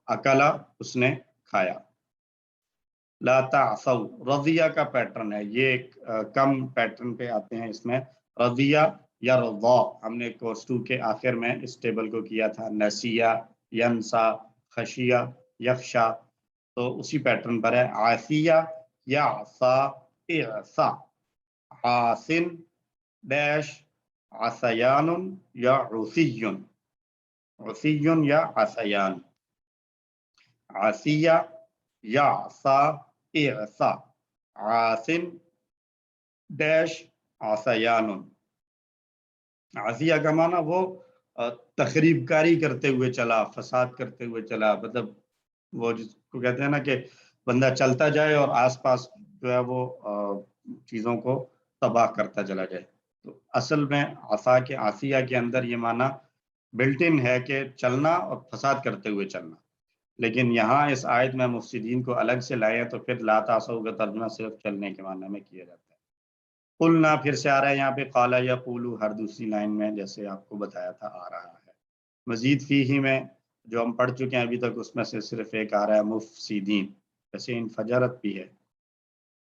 اکلا اس نے کھایا لا تعثوا رضیہ کا پیٹرن ہے یہ ایک کم پیٹرن پہ آتے ہیں اس میں رضیہ یرضا ہم نے کورس 2 کے آخر میں اس ٹیبل کو کیا تھا نسیہ ینسا خشیہ یخشا تو اسی پیٹرن پر ہے عاسیہ یعصا اعصا عاصن ڈیش عصیان یا عصی عصی یا عصیان عاسیہ یعصا اعصا عاصن ڈیش عصیان عصیہ کا معنی وہ تخریب کاری کرتے ہوئے چلا فساد کرتے ہوئے چلا مطلب وہ جس کو کہتے ہیں نا کہ بندہ چلتا جائے اور آس پاس جو ہے وہ چیزوں کو تباہ کرتا چلا جائے تو اصل میں عصا کے عصیہ کے اندر یہ معنی بلٹ ان ہے کہ چلنا اور فساد کرتے ہوئے چلنا لیکن یہاں اس آیت میں مفسدین کو الگ سے لائے تو پھر لا تعصوا کا ترجمہ صرف چلنے کے معنی میں کیا جاتا ہے قلنا پھر سے آ رہا ہے یہاں پہ قالا یا قولو ہر دوسری لائن میں جیسے آپ کو بتایا تھا آ رہا ہے مزید فیہ میں جو ہم پڑھ چکے ہیں ابھی تک اس میں سے صرف ایک آ رہا ہے مفسدین جیسے انفجرت بھی ہے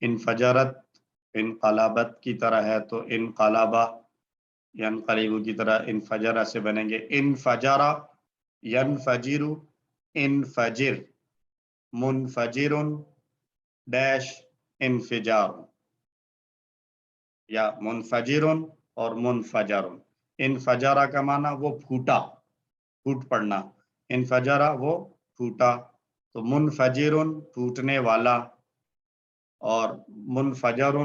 انفجرت انقلابت کی طرح ہے تو انقلابہ ینقلب کی طرح انفجرہ سے بنیں گے انفجرہ ینفجر انفجر منفجر ڈیش انفجار یا منفجر اور منفجر انفجرہ کا معنی وہ پھوٹا پھوٹ پڑنا انفجرہ وہ پھوٹا تو منفجر پھوٹنے والا اور منفجر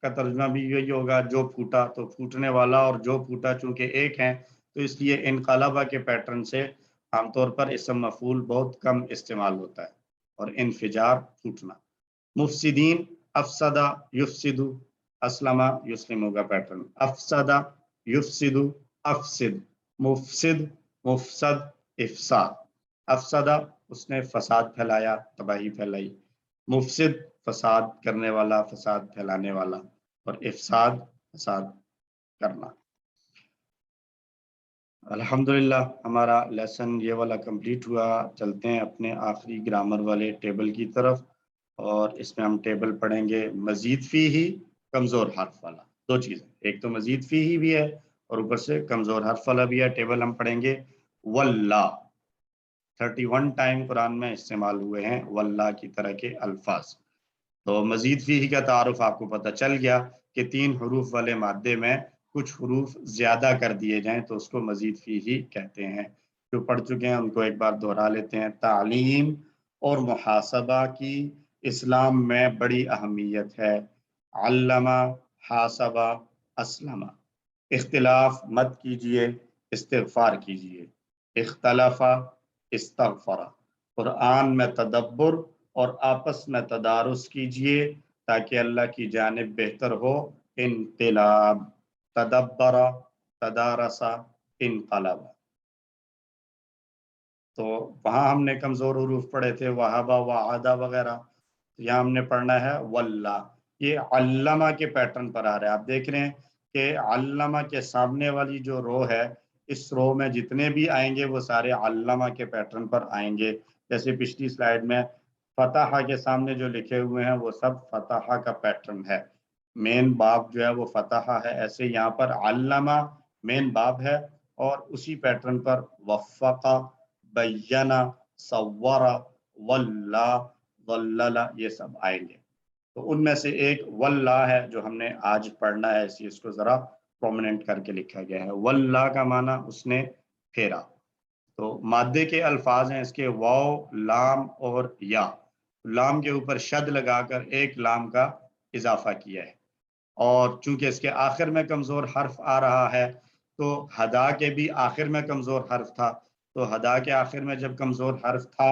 کا ترجمہ بھی یہی ہوگا جو پھوٹا تو پھوٹنے والا اور جو پھوٹا چونکہ ایک ہیں تو اس لیے انقلابہ کے پیٹرن سے عام طور پر اسم مفعول بہت کم استعمال ہوتا ہے اور انفجار پھوٹنا مفسدین افسدہ یفسدو اسلمہ یسلمو کا پیٹرن افسدہ یفسدو افسد مفسد مفسد افساد افسدہ اس نے فساد پھیلایا تباہی پھیلائی مفسد فساد کرنے والا فساد پھیلانے والا اور افساد فساد کرنا الحمدللہ ہمارا لیسن یہ والا کمپلیٹ ہوا چلتے ہیں اپنے آخری گرامر والے ٹیبل کی طرف اور اس میں ہم ٹیبل پڑھیں گے مزید فی ہی کمزور حرف والا دو چیزیں ایک تو مزید فی ہی بھی ہے اور اوپر سے کمزور حرف والا بھی ہے ٹیبل ہم پڑھیں گے واللہ 31 ٹائم قرآن میں استعمال ہوئے ہیں واللہ کی طرح کے الفاظ تو مزید فی ہی کا تعارف آپ کو پتہ چل گیا کہ 3 حروف والے مادے میں کچھ حروف زیادہ کر دیے جائیں تو اس کو مزید فی ہی کہتے ہیں جو پڑھ چکے ہیں ان کو ایک بار دہرا لیتے ہیں تعلیم اور محاسبہ کی اسلام میں بڑی اہمیت ہے علامہ حاسبہ اسلمہ اختلاف مت کیجئے استغفار کیجئے اختلافہ استغفر قرآن میں تدبر اور آپس میں تدارس کیجئے تاکہ اللہ کی جانب بہتر ہو انقلاب تدبر تدارس انقلاب تو وہاں ہم نے کمزور حروف پڑھے تھے وہابہ وعدہ وغیرہ یہاں ہم نے پڑھنا ہے واللہ یہ علامہ کے پیٹرن پر آ رہا ہے آپ دیکھ رہے ہیں کہ علامہ کے سامنے والی جو رو ہے اس رو میں جتنے بھی آئیں گے وہ سارے علامہ کے پیٹرن پر آئیں گے جیسے پچھلی سلائیڈ میں فتحہ کے سامنے جو لکھے ہوئے ہیں وہ سب فتحہ کا پیٹرن ہے مین باب جو ہے وہ فتحہ ہے ایسے یہاں پر علامہ مین باب ہے اور اسی پیٹرن پر وفقہ بینا صورہ واللہ ضلل یہ سب آئیں گے تو ان میں سے ایک واللہ ہے جو ہم نے آج پڑھنا ہے اس کو ذرا پرومیننٹ کر کے لکھا گیا ہے واللہ کا معنی اس نے پھیرا تو مادے کے الفاظ ہیں اس کے واو لام اور یا لام کے اوپر شد لگا کر ایک لام کا اضافہ کیا ہے اور چونکہ اس کے آخر میں کمزور حرف آ رہا ہے تو ہدا کے بھی آخر میں کمزور حرف تھا تو ہدا کے آخر میں جب کمزور حرف تھا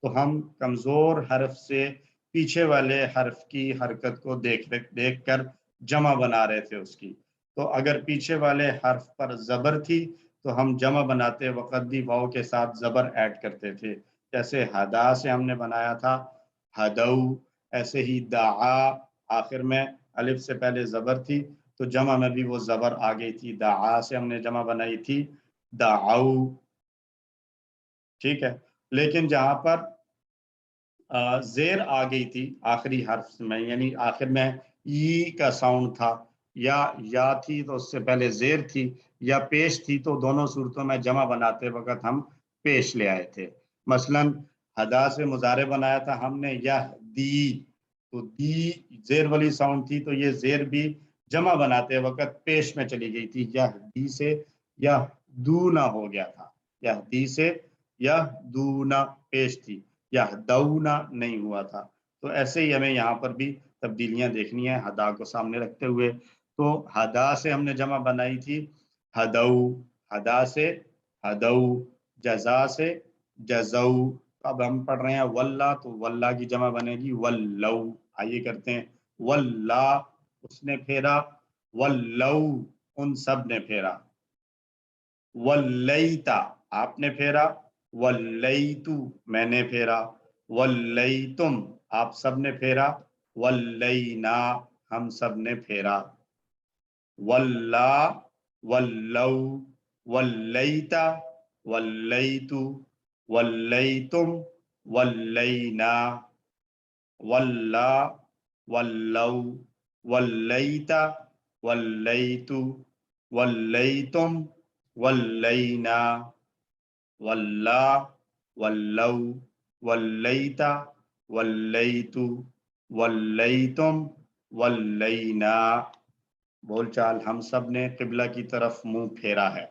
تو ہم کمزور حرف سے پیچھے والے حرف کی حرکت کو دیکھ کر جمع بنا رہے تھے اس کی تو اگر پیچھے والے حرف پر زبر تھی تو ہم جمع بناتے وقت بھی واو کے ساتھ زبر ایڈ کرتے تھے. جیسے ہدا سے ہم نے بنایا تھا ہدو، ایسے ہی دعا آخر میں الف سے پہلے زبر تھی تو جمع میں بھی وہ زبر آ گئی تھی. دعا سے ہم نے جمع بنائی تھی دعو. ٹھیک ہے، لیکن جہاں پر زیر آ گئی تھی آخری حرف میں، یعنی آخر میں ای کا ساؤنڈ تھا، یا تھی تو اس سے پہلے زیر تھی، یا پیش تھی، تو دونوں صورتوں میں جمع بناتے وقت ہم پیش لے آئے تھے. مثلا ہدا سے مضارع بنایا تھا ہم نے یہ دی، تو دی زیر والی ساؤنڈ تھی تو یہ زیر بھی جمع بناتے وقت پیش میں چلی گئی تھی. یہ دی سے یہ دونا ہو گیا تھا، یہ دی سے یہ دونا پیش تھی، یہ دونا نہیں ہوا تھا. تو ایسے ہی ہمیں یہاں پر بھی تبدیلیاں دیکھنی ہیں ہدا کو سامنے رکھتے ہوئے. تو ہدا سے ہم نے جمع بنائی تھی ہدو، ہدا سے ہدو، جزا سے جزو. اب ہم پڑھ رہے ہیں واللہ، تو واللہ کی جمع بنے گی ولو. آئیے کرتے ہیں واللہ، اس نے پھیرا، ولو ان سب نے پھیرا، ولیتا آپ نے پھیرا، ولیتو میں نے پھیرا، ولیتم آپ سب نے پھیرا، ولینا ہم سب نے پھیرا. واللہ، ولو، ولیتا، ولیتو، ولیتم، ولینا، واللہ، ولو، ولیتا، ولیتو، ولیتم، ولینا، واللہ، ولو، ولیتا، ولیتو، ولیتم، ولینا. بول چال ہم سب نے قبلہ کی طرف منہ پھیرا ہے.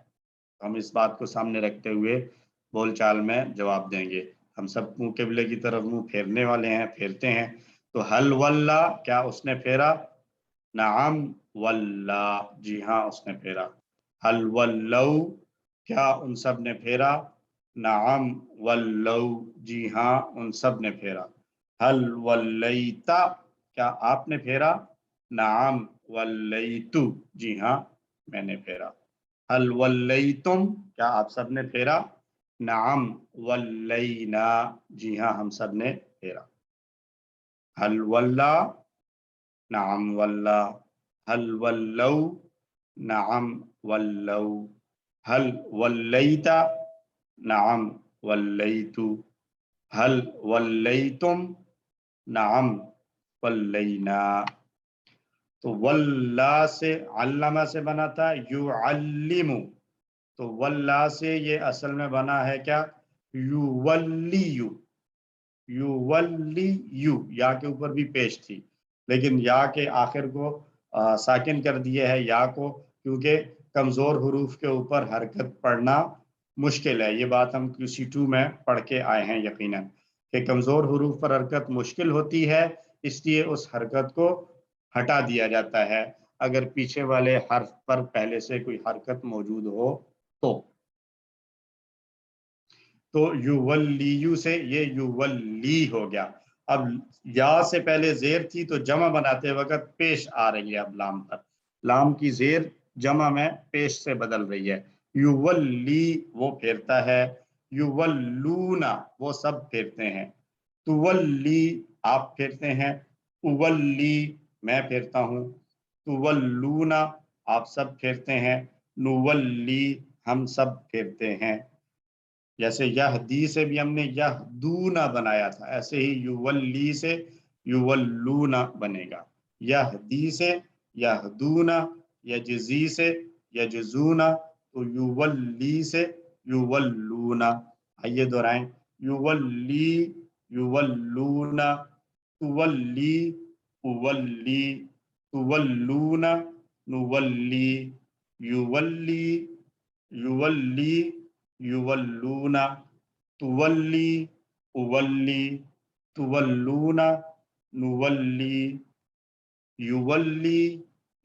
ہم اس بات کو سامنے رکھتے ہوئے بول چال میں جواب دیں گے. ہم سب منہ قبلے کی طرف منہ پھیرنے والے ہیں، پھیرتے ہیں. تو حل واللہ کیا اس نے پھیرا؟ نعم واللہ جی ہاں اس نے پھیرا. حل ولو کیا ان سب نے پھیرا؟ نعم ولو جی ہاں ان سب نے پھیرا. حل ولیتا کیا آپ نے پھیرا؟ نعم ولیتو جی ہاں میں نے پھیرا. حل ولیتم کیا آپ سب نے پھیرا؟ نعم ولینا جی ہاں ہم سب نے پھیرا. حل واللہ نعم واللہ. حل ولو نعم ولو. حل ولیتا نعم ولیتو. حل ولیتم نعم ولینا. تو واللہ سے علمہ سے بنا تھا یعلم، تو واللہ سے یہ اصل میں بنا ہے کیا؟ یولیو. یولیو یا کے اوپر بھی پیش تھی، لیکن یا کے آخر کو ساکن کر دیے ہے یا کو، کیونکہ کمزور حروف کے اوپر حرکت پڑھنا مشکل ہے. یہ بات ہم QC2 میں پڑھ کے آئے ہیں یقیناً کہ کمزور حروف پر حرکت مشکل ہوتی ہے، اس لیے اس حرکت کو ہٹا دیا جاتا ہے اگر پیچھے والے حرف پر پہلے سے کوئی حرکت موجود ہو تو یولیو سے یہ یولی ہو گیا. اب یا سے پہلے زیر تھی تو جمع بناتے وقت پیش آ رہی ہے. اب لام پر لام کی زیر جمع میں پیش سے بدل رہی ہے. یولی وہ پھیرتا ہے، یولونا وہ سب پھیرتے ہیں، تولی آپ پھیرتے ہیں، اولی میں پھیرتا ہوں، تولونا آپ سب پھیرتے ہیں، نولی ہم سب پھیرتے ہیں. جیسے یہدی سے بھی ہم نے یہدونا بنایا تھا، ایسے ہی یولی سے یولونا بنے گا. یہدی سے یہدونا، یجزی سے یجزونا، تو یولی سے یولونا. آئیے دہرائیں، یولی، یولونا، تولی، اولی، تولونا، نولی، یولی، یولی، یولونا، تولی، اولی، تولونا، نولی، یولی،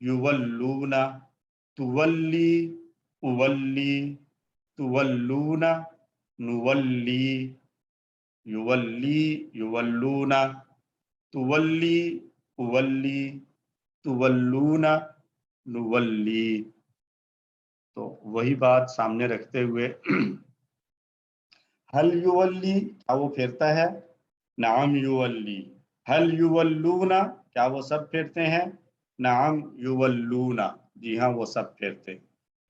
یولونا، تولی، اولی، تولونا، نولی، یولی، یولونا، تولی، اولی، تولونا، نولی. تو وہی بات سامنے رکھتے ہوئے حل یولی کیا وہ پھیرتا ہے؟ نعم یولی. حل یولونا کیا وہ سب پھیرتے ہیں؟ نعم یولونا جی ہاں وہ سب پھیرتے.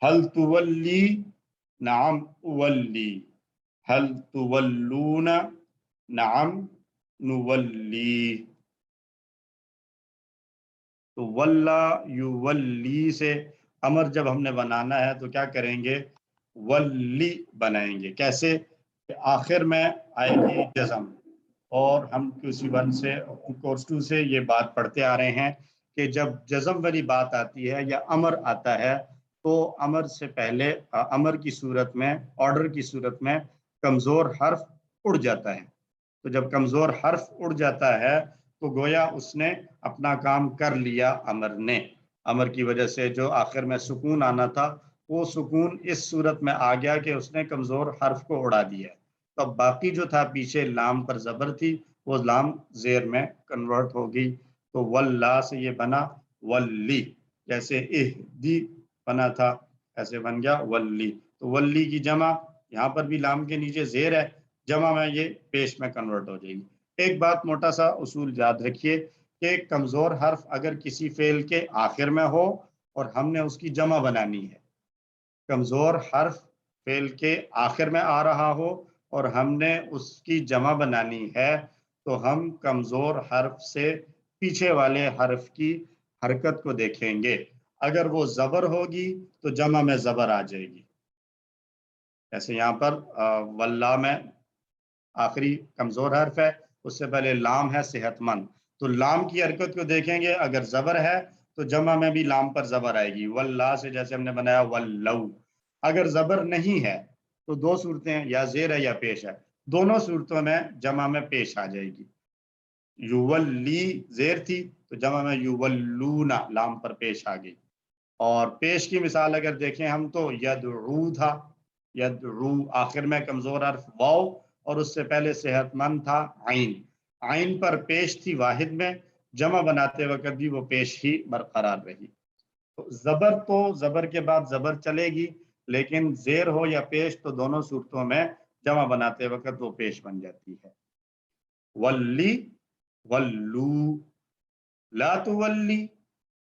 حل تولی نعم اولی. حل تولونا نعم نولی. تو ولا یولی سے امر جب ہم نے بنانا ہے تو کیا کریں گے؟ ولی بنائیں گے. کیسے؟ کہ آخر میں آئے گی جزم. اور ہم QC1 سے کورس 2 سے یہ بات پڑھتے آ رہے ہیں کہ جب جزم والی بات آتی ہے یا امر آتا ہے تو امر سے پہلے امر کی صورت میں آرڈر کی صورت میں کمزور حرف اڑ جاتا ہے. تو جب کمزور حرف اڑ جاتا ہے تو گویا اس نے اپنا کام کر لیا امر نے. امر کی وجہ سے جو آخر میں سکون آنا تھا وہ سکون اس صورت میں آ گیا کہ اس نے کمزور حرف کو اڑا دیا. تو باقی جو تھا پیچھے لام پر زبر تھی وہ لام زیر میں کنورٹ ہو گئی. تو واللہ سے یہ بنا ولی. جیسے اہدی بنا تھا ایسے بن گیا ولی. تو ولی کی جمع یہاں پر بھی لام کے نیچے زیر ہے, جمع میں یہ پیش میں کنورٹ ہو جائے گی. ایک بات موٹا سا اصول یاد رکھیے کہ کمزور حرف اگر کسی فعل کے آخر میں ہو اور ہم نے اس کی جمع بنانی ہے, کمزور حرف فعل کے آخر میں آ رہا ہو اور ہم نے اس کی جمع بنانی ہے تو ہم کمزور حرف سے پیچھے والے حرف کی حرکت کو دیکھیں گے. اگر وہ زبر ہوگی تو جمع میں زبر آ جائے گی. جیسے یہاں پر واللہ میں آخری کمزور حرف ہے, اس سے پہلے لام ہے صحت مند, تو لام کی حرکت کو دیکھیں گے. اگر زبر ہے تو جمع میں بھی لام پر زبر آئے گی. واللہ سے جیسے ہم نے بنایا ولو. اگر زبر نہیں ہے تو دو صورتیں ہیں, یا زیر ہے یا پیش ہے. دونوں صورتوں میں جمع میں پیش آ جائے گی. یولی زیر تھی تو جمع میں یولونا لام پر پیش آ گئی. اور پیش کی مثال اگر دیکھیں ہم تو یدعو تھا, یدعو آخر میں کمزور حرف واو اور اس سے پہلے صحت مند تھا عین. عین پر پیش تھی واحد میں, جمع بناتے وقت بھی وہ پیش ہی برقرار رہی. تو زبر کے بعد زبر چلے گی, لیکن زیر ہو یا پیش تو دونوں صورتوں میں جمع بناتے وقت وہ پیش بن جاتی ہے. ولی ولو, لا تولی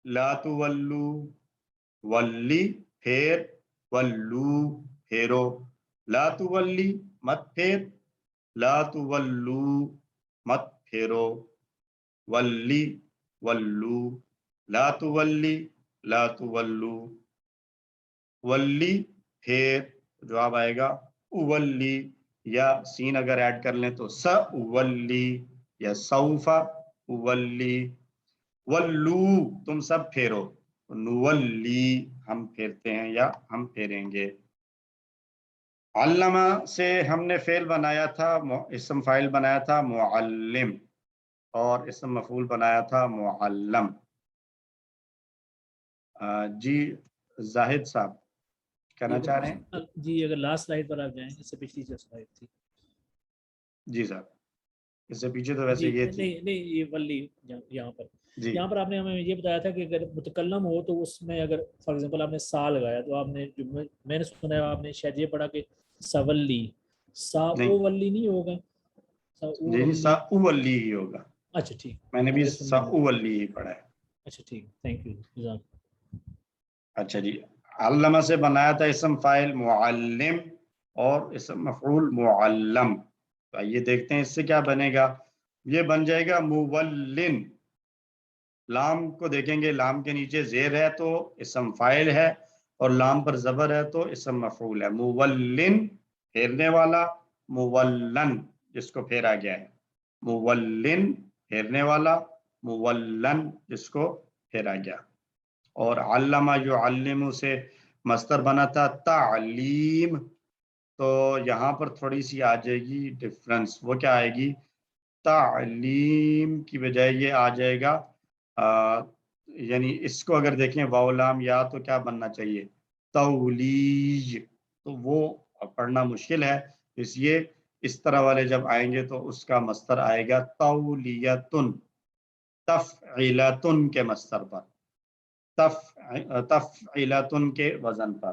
لا تولو, ولی پھیر, ولو پھیرو, لا تولی مت پھیر, لا تولو مت پھیرو, ولی ولو لا تولی لا تولو. ولی پھر جواب آئے گا اولی, یا سین اگر ایڈ کر لیں تو سولی یا سوفا اولی. ولو تم سب پھیرو, نولی ہم پھیرتے ہیں یا ہم پھیریں گے. علامہ سے ہم نے فعل بنایا تھا, اسم فاعل بنایا تھا معلم, اور اسم مفعول بنایا تھا معلم. جی زاہد صاحب کہنا چاہ رہے ہیں؟
جی اگر لاسٹ سلائیڈ پر آپ جائیں, اس سے پچھلی جو سلائیڈ تھی.
جی صاحب اس سے پیچھے تو ویسے یہ تھی.
نہیں یہ ولی یہاں پر
جی
یہاں پر آپ نے ہمیں یہ بتایا تھا کہ اگر متکلم ہو تو اس میں اگر فار ایگزامپل آپ نے سا لگایا تو آپ نے جو میں نے سنا ہے آپ نے شاید یہ پڑھا کہ سولی, سا او ولی نہیں ہوگا,
نہیں سا اولی ہی ہوگا.
اچھا ٹھیک,
میں نے بھی سا اولی ہی پڑھا ہے.
اچھا ٹھیک, تھینک یو.
اچھا جی, علامہ سے بنایا تھا اسم فاعل معلم اور اسم مفعول معلم. تو آئیے دیکھتے ہیں اس سے کیا بنے گا. یہ بن جائے گا مولن. لام کو دیکھیں گے, لام کے نیچے زیر ہے تو اسم فاعل ہے, اور لام پر زبر ہے تو اسم مفعول ہے. مولن پھیرنے والا, مولن جس کو پھیرا گیا ہے. مولن پھیرنے والا, مولن جس کو پھیرا گیا. اور علامہ یعلم سے مصدر بنا تھا تعلیم, تو یہاں پر تھوڑی سی آ جائے گی ڈفرنس. وہ کیا آئے گی, تعلیم کی بجائے یہ آ جائے گا یعنی اس کو اگر دیکھیں واو لام یا تو کیا بننا چاہیے تولیج, تو وہ پڑھنا مشکل ہے, اس لیے اس طرح والے جب آئیں گے تو اس کا مصدر آئے گا تولیتن, تفعیلتن کے مصدر پر, تفعیلتن کے وزن پر.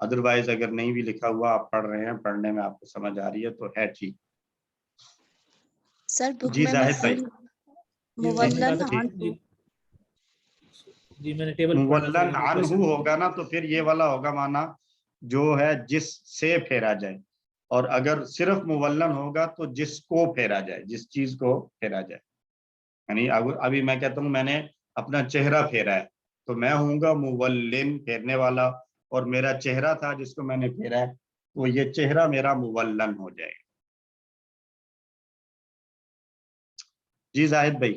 ادروائز اگر نہیں بھی لکھا ہوا آپ پڑھ رہے ہیں, پڑھنے میں آپ کو سمجھ آ رہی ہے تو ہے ٹھیک.
سر بک
جی
میں
زاہد بھائی.
مولن
جی میں نے ٹیبل
مولن عنہ ہوگا نا تو پھر یہ والا ہوگا معنی جو ہے جس سے پھیرا جائے, اور اگر صرف مولن ہوگا تو جس کو پھیرا جائے, جس چیز کو پھیرا جائے. یعنی ابھی میں کہتا ہوں میں نے اپنا چہرہ پھیرا ہے تو میں ہوں گا مولن, پھیرنے والا, اور میرا چہرہ تھا جس کو میں نے پھیرا ہے تو یہ چہرہ میرا مولن ہو جائے گا. جی زاہد بھائی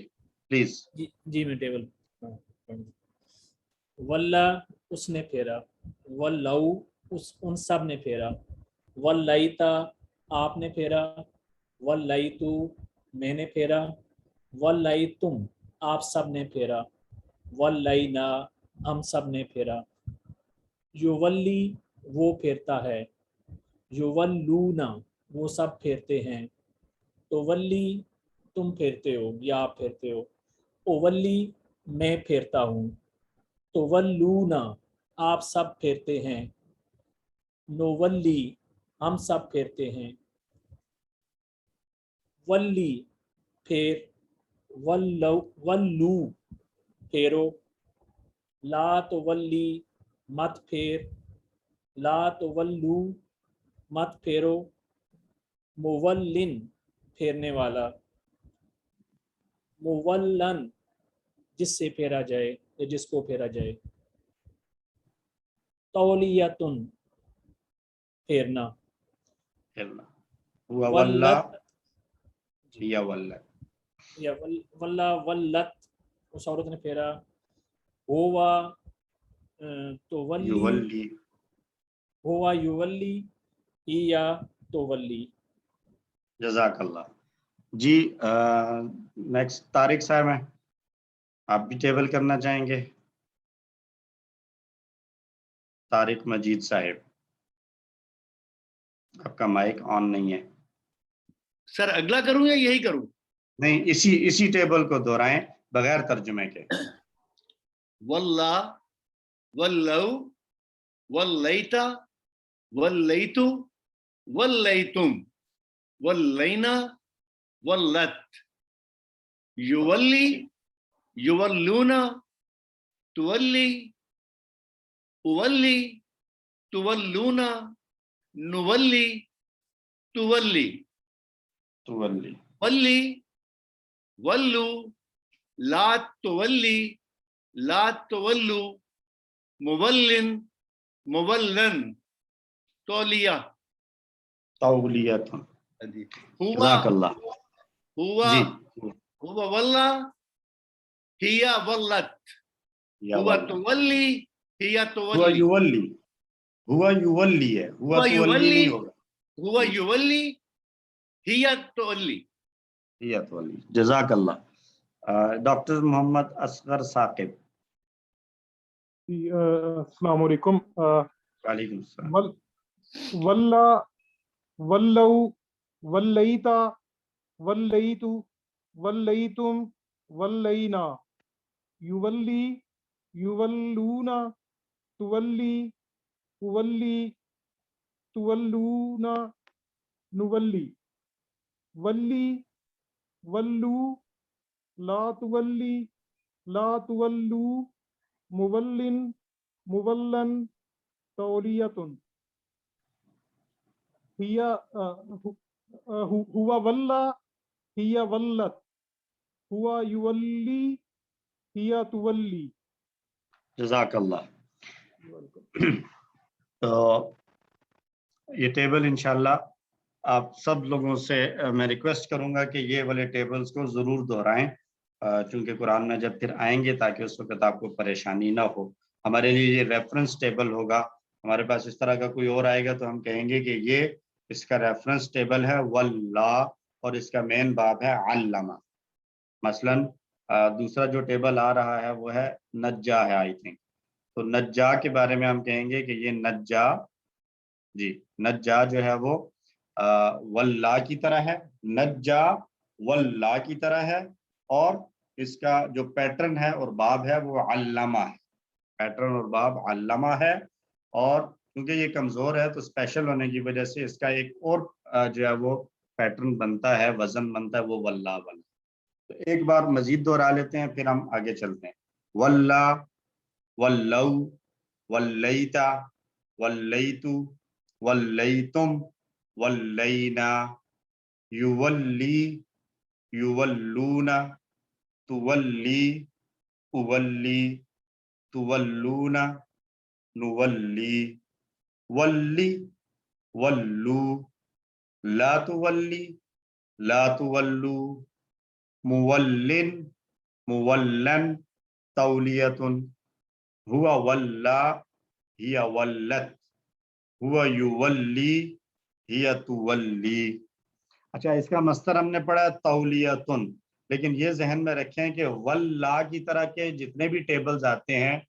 پلیز.
جی میں ٹیبل واللہ اس نے پھیرا, واللو ان سب نے پھیرا, واللیتا آپ نے پھیرا, واللیتو میں نے پھیرا, واللیتم آپ سب نے پھیرا, واللینا ہم سب نے پھیرا. یولی وہ پھیرتا ہے, یولونا وہ سب پھیرتے ہیں, تو ولی تم پھیرتے ہو یا آپ پھیرتے ہو, اولی میں پھیرتا ہوں, تو ولونا آپ سب پھیرتے ہیں, نولی ہم سب پھیرتے ہیں, ولی پھیر, ولو پھیرو, لا تو ولی مت پھیر, لا تو ولو مت پھیرو, مولن پھیرنے والا, مولن جس سے پھیرا جائے یا جس کو پھیرا جائے, تولیتن پھیرنا, ولت
یا ولت
یا واللہ ولت اس عورت نے پھیرا, ہوا تو ولی, ہوا یولی یا تو ولی.
جزاک اللہ. جی نیکسٹ طارق صاحب ہیں, آپ بھی ٹیبل کرنا چاہیں گے؟ طارق مجید صاحب, آپ کا مائک آن نہیں ہے.
سر اگلا کروں یا یہی کروں؟
نہیں, اسی ٹیبل کو دہرائیں بغیر ترجمے کے.
واللہ, واللو, واللیتا, واللیتو, واللیتم, واللینا, واللت, یولی, یولونا, تولی, اولی, تولونا, نولی, تولی,
تولی,
ولی, ولو, لا تولی, لا تولو, مولن, مولن, تولیہ,
تولیت.
ہوا,
جزاک اللہ.
ہوا,
جی
ہوا واللہ, ہیا ولت,
یا
ہوا
ولت.
تولی, ہیا
ہوا
تولی,
یولی, ہوا یولی ہے, ہوا
ہوا
تولی
یولی,
نہیں ہوگا.
ہوا یولی, ہیا تولی.
یا تولی. جزاک اللہ. ڈاکٹر محمد اصغر ثاقب.
السلام علیکم.
وعلیکم السلام.
واللہ, ولو, ولیتا, ولیتو, ولیتم, ولینا, یولی, یولونا, تولی, اولی, تولونا, نولی, ولی, ولو, لا تولی, لا تولو, مولن, مولن, تولیتن. ہوا واللہ, ہیا ولت, ہوا یولی, ہیا تولی.
جزاک اللہ. تو یہ ٹیبل انشاءاللہ آپ سب لوگوں سے میں ریکویسٹ کروں گا کہ یہ والے ٹیبلز کو ضرور دہرائیں, چونکہ قرآن میں جب پھر آئیں گے تاکہ اس وقت آپ کو پریشانی نہ ہو. ہمارے لیے یہ ریفرنس ٹیبل ہوگا. ہمارے پاس اس طرح کا کوئی اور آئے گا تو ہم کہیں گے کہ یہ اس کا ریفرنس ٹیبل ہے واللہ, اور اس کا مین باب ہے علمہ. مثلاً دوسرا جو ٹیبل آ رہا ہے وہ ہے نجا ہے آئی تھنک, تو نجا کے بارے میں ہم کہیں گے کہ یہ نجا, جی نجا جو ہے وہ واللہ کی طرح ہے, نجا واللہ کی طرح ہے, اور اس کا جو پیٹرن ہے اور باب ہے وہ علامہ ہے, پیٹرن اور باب علامہ ہے, اور کیونکہ یہ کمزور ہے تو اسپیشل ہونے کی وجہ سے اس کا ایک اور جو ہے وہ پیٹرن بنتا ہے، وزن بنتا ہے، وہ واللہ والا. تو ایک بار مزید دوہرا لیتے ہیں پھر ہم آگے چلتے ہیں. واللہ، واللو، واللیتا، واللیتو، واللیتم، واللینا، یولی، یولون، تولی، اولی، تولون، نولی، ولی، ولو، لا تولی، لا تولو، مولن، مولن، تولیتن، ہوا ولا، ہی ولت، ہوا یولی، ہی تولی. اچھا اس کا مصدر ہم نے پڑھا تولیتن، لیکن یہ ذہن میں رکھیں کہ واللہ کی طرح کے جتنے بھی ٹیبلز آتے ہیں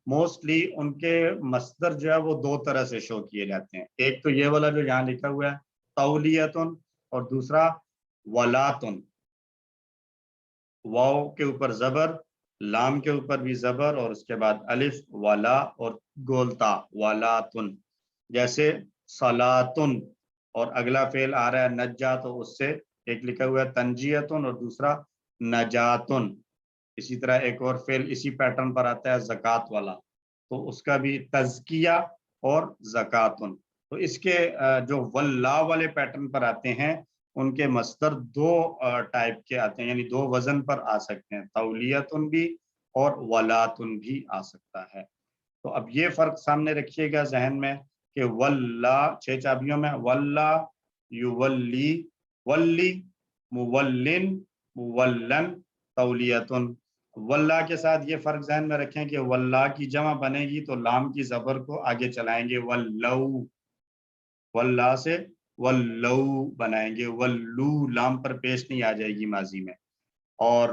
موسٹلی ان کے مصدر جو ہے وہ دو طرح سے شو کیے جاتے ہیں. ایک تو یہ والا جو یہاں لکھا ہوا ہے تولیتن، اور دوسرا ولاتن. واو کے اوپر زبر، لام کے اوپر بھی زبر، اور اس کے بعد الف، ولا اور گولتا ولاتن. جیسے صلاتن، اور اگلا فعل آ رہا ہے نجا، تو اس سے ایک لکھا ہوا ہے تنجیتن اور دوسرا نجاتن. اسی طرح ایک اور فعل اسی پیٹرن پر آتا ہے زکوٰۃ والا، تو اس کا بھی تزکیہ اور زکاتن. تو اس کے جو واللہ والے پیٹرن پر آتے ہیں ان کے مصدر دو ٹائپ کے آتے ہیں، یعنی دو وزن پر آ سکتے ہیں، تولیتن بھی اور ولاتن بھی آ سکتا ہے. تو اب یہ فرق سامنے رکھیے گا ذہن میں کہ واللہ 6 چابیوں میں واللہ، یولی، ولی، مولن، مولن، تولیتن. واللہ کے ساتھ یہ فرق ذہن میں رکھیں کہ واللہ کی جمع بنے گی تو لام کی زبر کو آگے چلائیں گے، واللو، واللہ سے واللو بنائیں گے، واللو لام پر پیش نہیں آ جائے گی ماضی میں. اور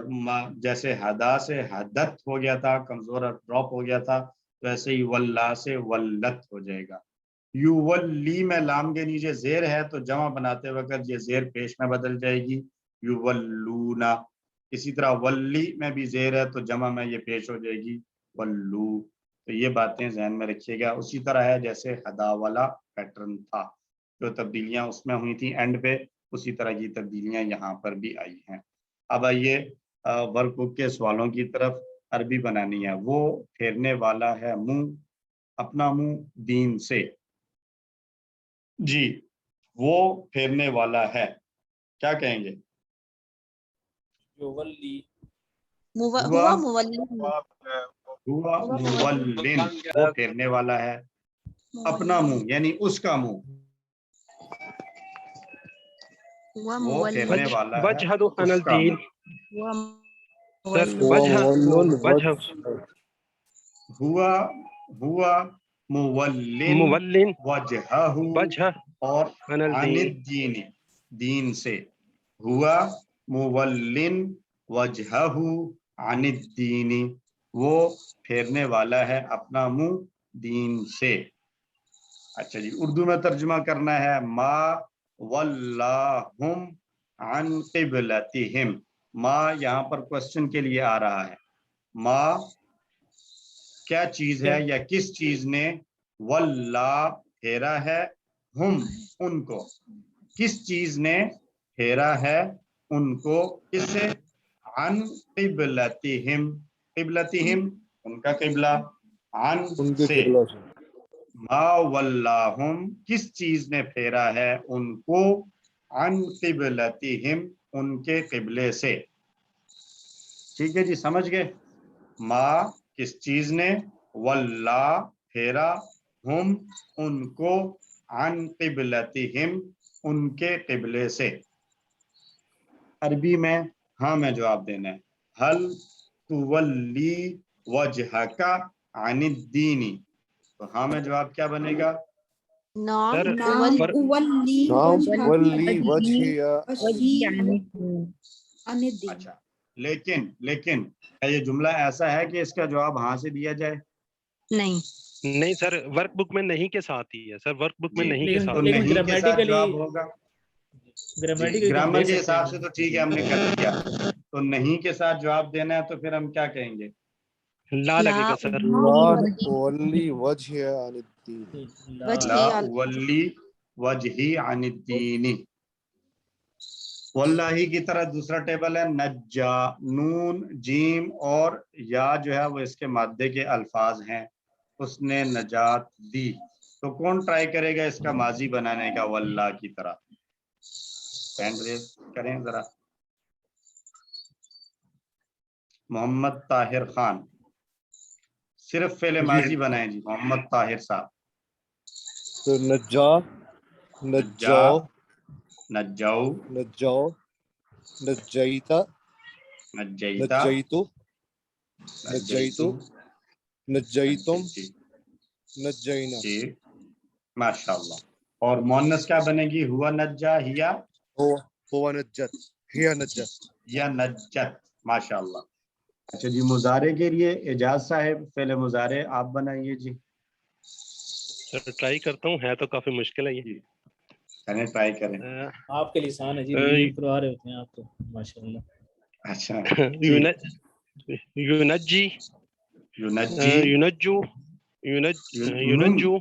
جیسے ہدا سے حدت ہو گیا تھا، کمزور اور ڈراپ ہو گیا تھا، ویسے ہی واللہ سے ولت ہو جائے گا. یولی میں لام کے نیچے زیر ہے تو جمع بناتے وقت یہ زیر پیش میں بدل جائے گی، یولونا. اسی طرح ولی میں بھی زیر ہے تو جمع میں یہ پیش ہو جائے گی، ولو. تو یہ باتیں ذہن میں رکھیے گا. اسی طرح ہے جیسے ہدا والا پیٹرن تھا، جو تبدیلیاں اس میں ہوئی تھیں اینڈ پہ، اسی طرح کی تبدیلیاں یہاں پر بھی آئی ہیں. اب آئیے ورک بک کے سوالوں کی طرف. عربی بنانی ہے. وہ پھیرنے والا ہے منہ، اپنا منہ دین سے. جی وہ پھیرنے والا ہے، کیا کہیں گے؟
یولی،
ہوا مولن،
ہوا مولن، وہ پھیرنے والا ہے. اپنا منہ یعنی اس کا منہ، وہ پھیرنے والا ہے
وجہد عن
اس کا
الدین.
منہ.
سر وجہ
ہوا مولن
مولن
وجہہ،
وجہ
اور
عن
عن
الدین.
الدین، دین سے. ہوا مولن وجہہ عن الدین، وہ پھیرنے والا ہے اپنا منہ دین سے. اچھا جی اردو میں ترجمہ کرنا ہے. ما ولاہم عن قبلتہم. ما یہاں پر کوسچن کے لیے آ رہا ہے. ما کیا چیز ہے یا کس چیز نے واللہ پھیرا ہے ہم ان کو، کس چیز نے پھیرا ہے ان کو، کس سے؟ عن قبلتہم، قبلتہم ان کا قبلہ، عن سے. ما ولاہم کس چیز نے پھیرا ہے ان کو، عن قبلتہم ان کے قبلے سے. ٹھیک ہے جی سمجھ گئے؟ ما کس چیز نے، واللہ پھیرا، ہم ان کو، عن قبلتہم ان کے قبلے سے. عربی میں ہاں میں جواب دینا ہے. حل تولی وجہک عن الدین. تو ہاں میں جواب کیا بنے گا؟
نعم
سر
نعم اولی وجہ
اچھا لیکن کیا یہ جملہ ایسا ہے کہ اس کا جواب ہاں سے دیا جائے؟
نہیں سر، ورک بک میں نہیں کے ساتھ ہی ہے سر، ورک بک میں نہیں کے
لیکن
ساتھ.
تو
لیکن
نہیں کے ساتھ جواب ہوگا.
گرامیٹیکلی
گرامر کے حساب سے تو ٹھیک ہے ہم نے کر دیا. تو نہیں کے ساتھ جواب دینا ہے تو پھر ہم کیا کہیں گے؟
لا لگے گا سر.
لا نولی وجہ عن الدین.
لا ولی وجہی عن الدین. واللہ کی طرح دوسرا ٹیبل ہے نجا، نون جیم اور یا جو ہے وہ اس کے مادے کے الفاظ ہیں، اس نے نجات دی. تو کون ٹرائی کرے گا اس کا ماضی بنانے کا واللہ کی طرح؟ ہینڈ ریز کریں ذرا. محمد طاہر خان، صرف فعل ماضی بنائیں جی محمد طاہر صاحب.
تو نجا، نجاؤ،
نجاؤ،
نجاؤ، نجیتا،
نجیتا،
نجیتو، نجیتو، نجیتم، نجینا.
جی ماشاء اللہ. اور مؤنث کیا بنے گی؟ ہوا نجا، ہیا،
ہوا نجت، ہیا نجت،
یا نجت. ماشاء اللہ. اچھا جی، مضارع کے لیے اعجاز صاحب فعل مضارع آپ بنائیے جی.
سر ٹرائی کرتا ہوں، ہے تو کافی مشکل ہے یہ.
جی کریں، ٹرائی کریں.
آپ کے لسان ہے جی، ریڈنگ کروا رہے ہوتے ہیں آپ تو ماشاءاللہ.
اچھا
یونجی،
یونجی،
یونجو، یونجو.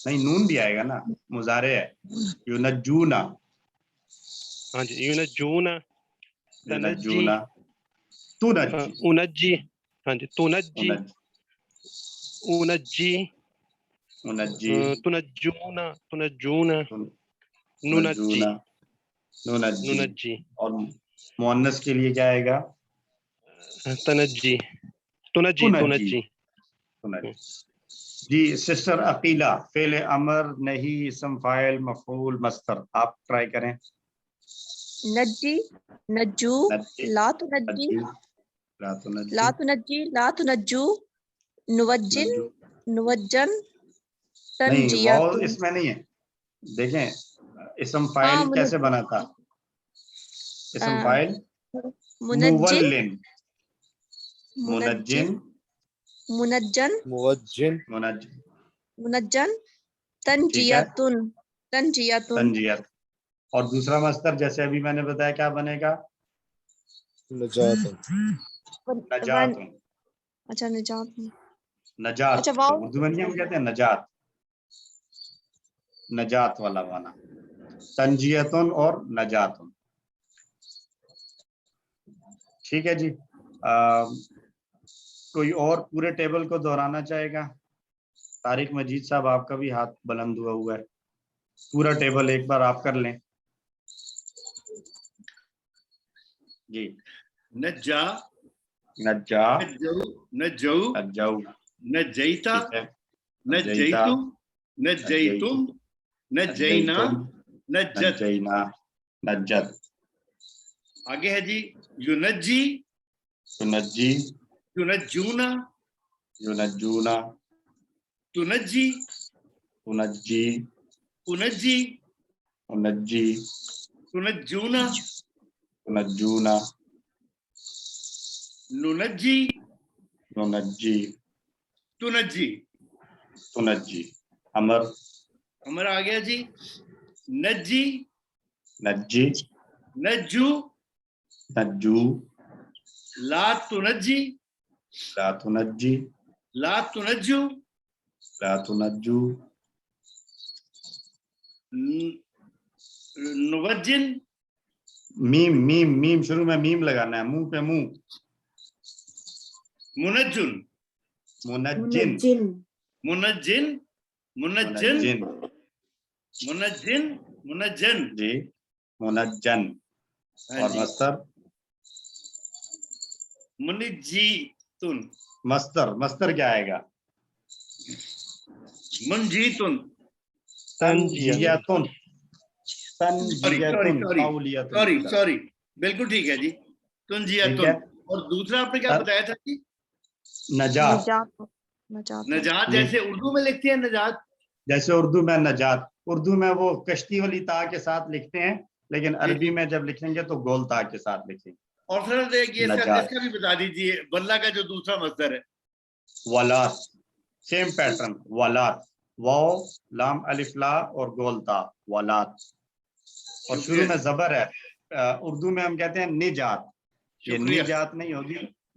نہیں نون بھی آئے گا نا، مضارع ہے. یونجونا،
ہاں جی، یونجونا، تنجی،
یونجونا، تنجی،
انجی، ہاں جی، تنجی، انجی،
انجی،
تنجونا، تنجونا، ننجی،
نجونا، ننجی.
ننجی،
اور مؤنث کے لیے کیا آئے گا؟
تنجی، تنجی،
تنجی،
تنجی.
تنجی. جی سسٹر عقیلہ، فعل امر، نہیں، اسم فاعل، مفعول، مصدر، آپ ٹرائی کریں.
نجی، نجو،
نجی،
لا تنجی،
نجی، لا تنجی،
لا تنجی، لا تنجو، نوجن،
نجو.
نوجن،
نہیں
تنجیت.
واو اس میں نہیں ہے. دیکھیں اسم فاعل کیسے بنا تھا؟ اسم فاعل
منجن،
مولن، منجن،
منجن،
موجن،
منجن.
منجن،
ٹھیک ہے،
تنجیتن، تنجیتن.
تنجیت. اور دوسرا مصدر جیسے ابھی میں نے بتایا کیا بنے گا؟
نجات،
نجات.
اچھا نجات.
نجات
اچھا واو.
اردو میں نہیں ہم کہتے ہیں نجات، نجات والا مانا. تنجیتن اور نجاتن. ٹھیک ہے جی. کوئی اور پورے ٹیبل کو دہرانا چاہے گا؟ طارق مجید صاحب آپ کا بھی ہاتھ بلند ہوا ہے. پورا ٹیبل ایک بار آپ کر لیں جی.
نجا،
نجا،
نجو،
نجو،
نجیتا،
ٹھیک ہے،
نجیتو، نجیتم، نجینا، نجت.
نجینا، نجت.
آگے ہے جی یونجی،
تنجی،
تنجونا،
یونجونا،
تنجی،
تنجی،
انجی،
انجی،
تنجونا،
تنجونا،
ننجی،
ننجی،
تنجی.
تنجی. امر،
ہمارا آ گیا جی نجی،
نجی،
نجو،
نجو،
لا تنجی،
لا تنجی،
لا تنجو،
لا تنجو،
نوجن،
میم، میم، میم شروع میں میم لگانا ہے، منہ پہ منہ.
منجن،
منجن،
منجن،
منجن، منجن،
منجن،
منجن، منجن.
جی منجن.
ہاں
اور
جی
مصدر،
منجیتن،
مصدر، مصدر کیا آئے گا؟
منجیتن.
تنجیتن،
سوری
تنجیتن،
سوری
قولیتن
سوری
کی طرح.
سوری بالکل ٹھیک ہے جی
ٹھیک
تنجیتن.
ہے.
اور دوسرا آپ نے کیا بتایا تھا جی؟
نجات،
نجات، نجات.
نجات جیسے اردو میں لکھتے ہیں نجات.
جیسے اردو میں نجات، اردو میں وہ کشتی والی تا کے ساتھ لکھتے ہیں، لیکن عربی میں جب لکھیں گے تو گول تا کے ساتھ لکھیں گے.
اور سر یہ
نجات.
اس کا بھی بتا دیجیے واللہ کا جو دوسرا مصدر ہے.
ولات، سیم پیٹرن، ولات، واو لام الف لا اور گول تا، ولات. اور شروع میں زبر ہے. اردو میں ہم کہتے ہیں نجات، یہ
شکریہ
نجات نہیں ہوگی،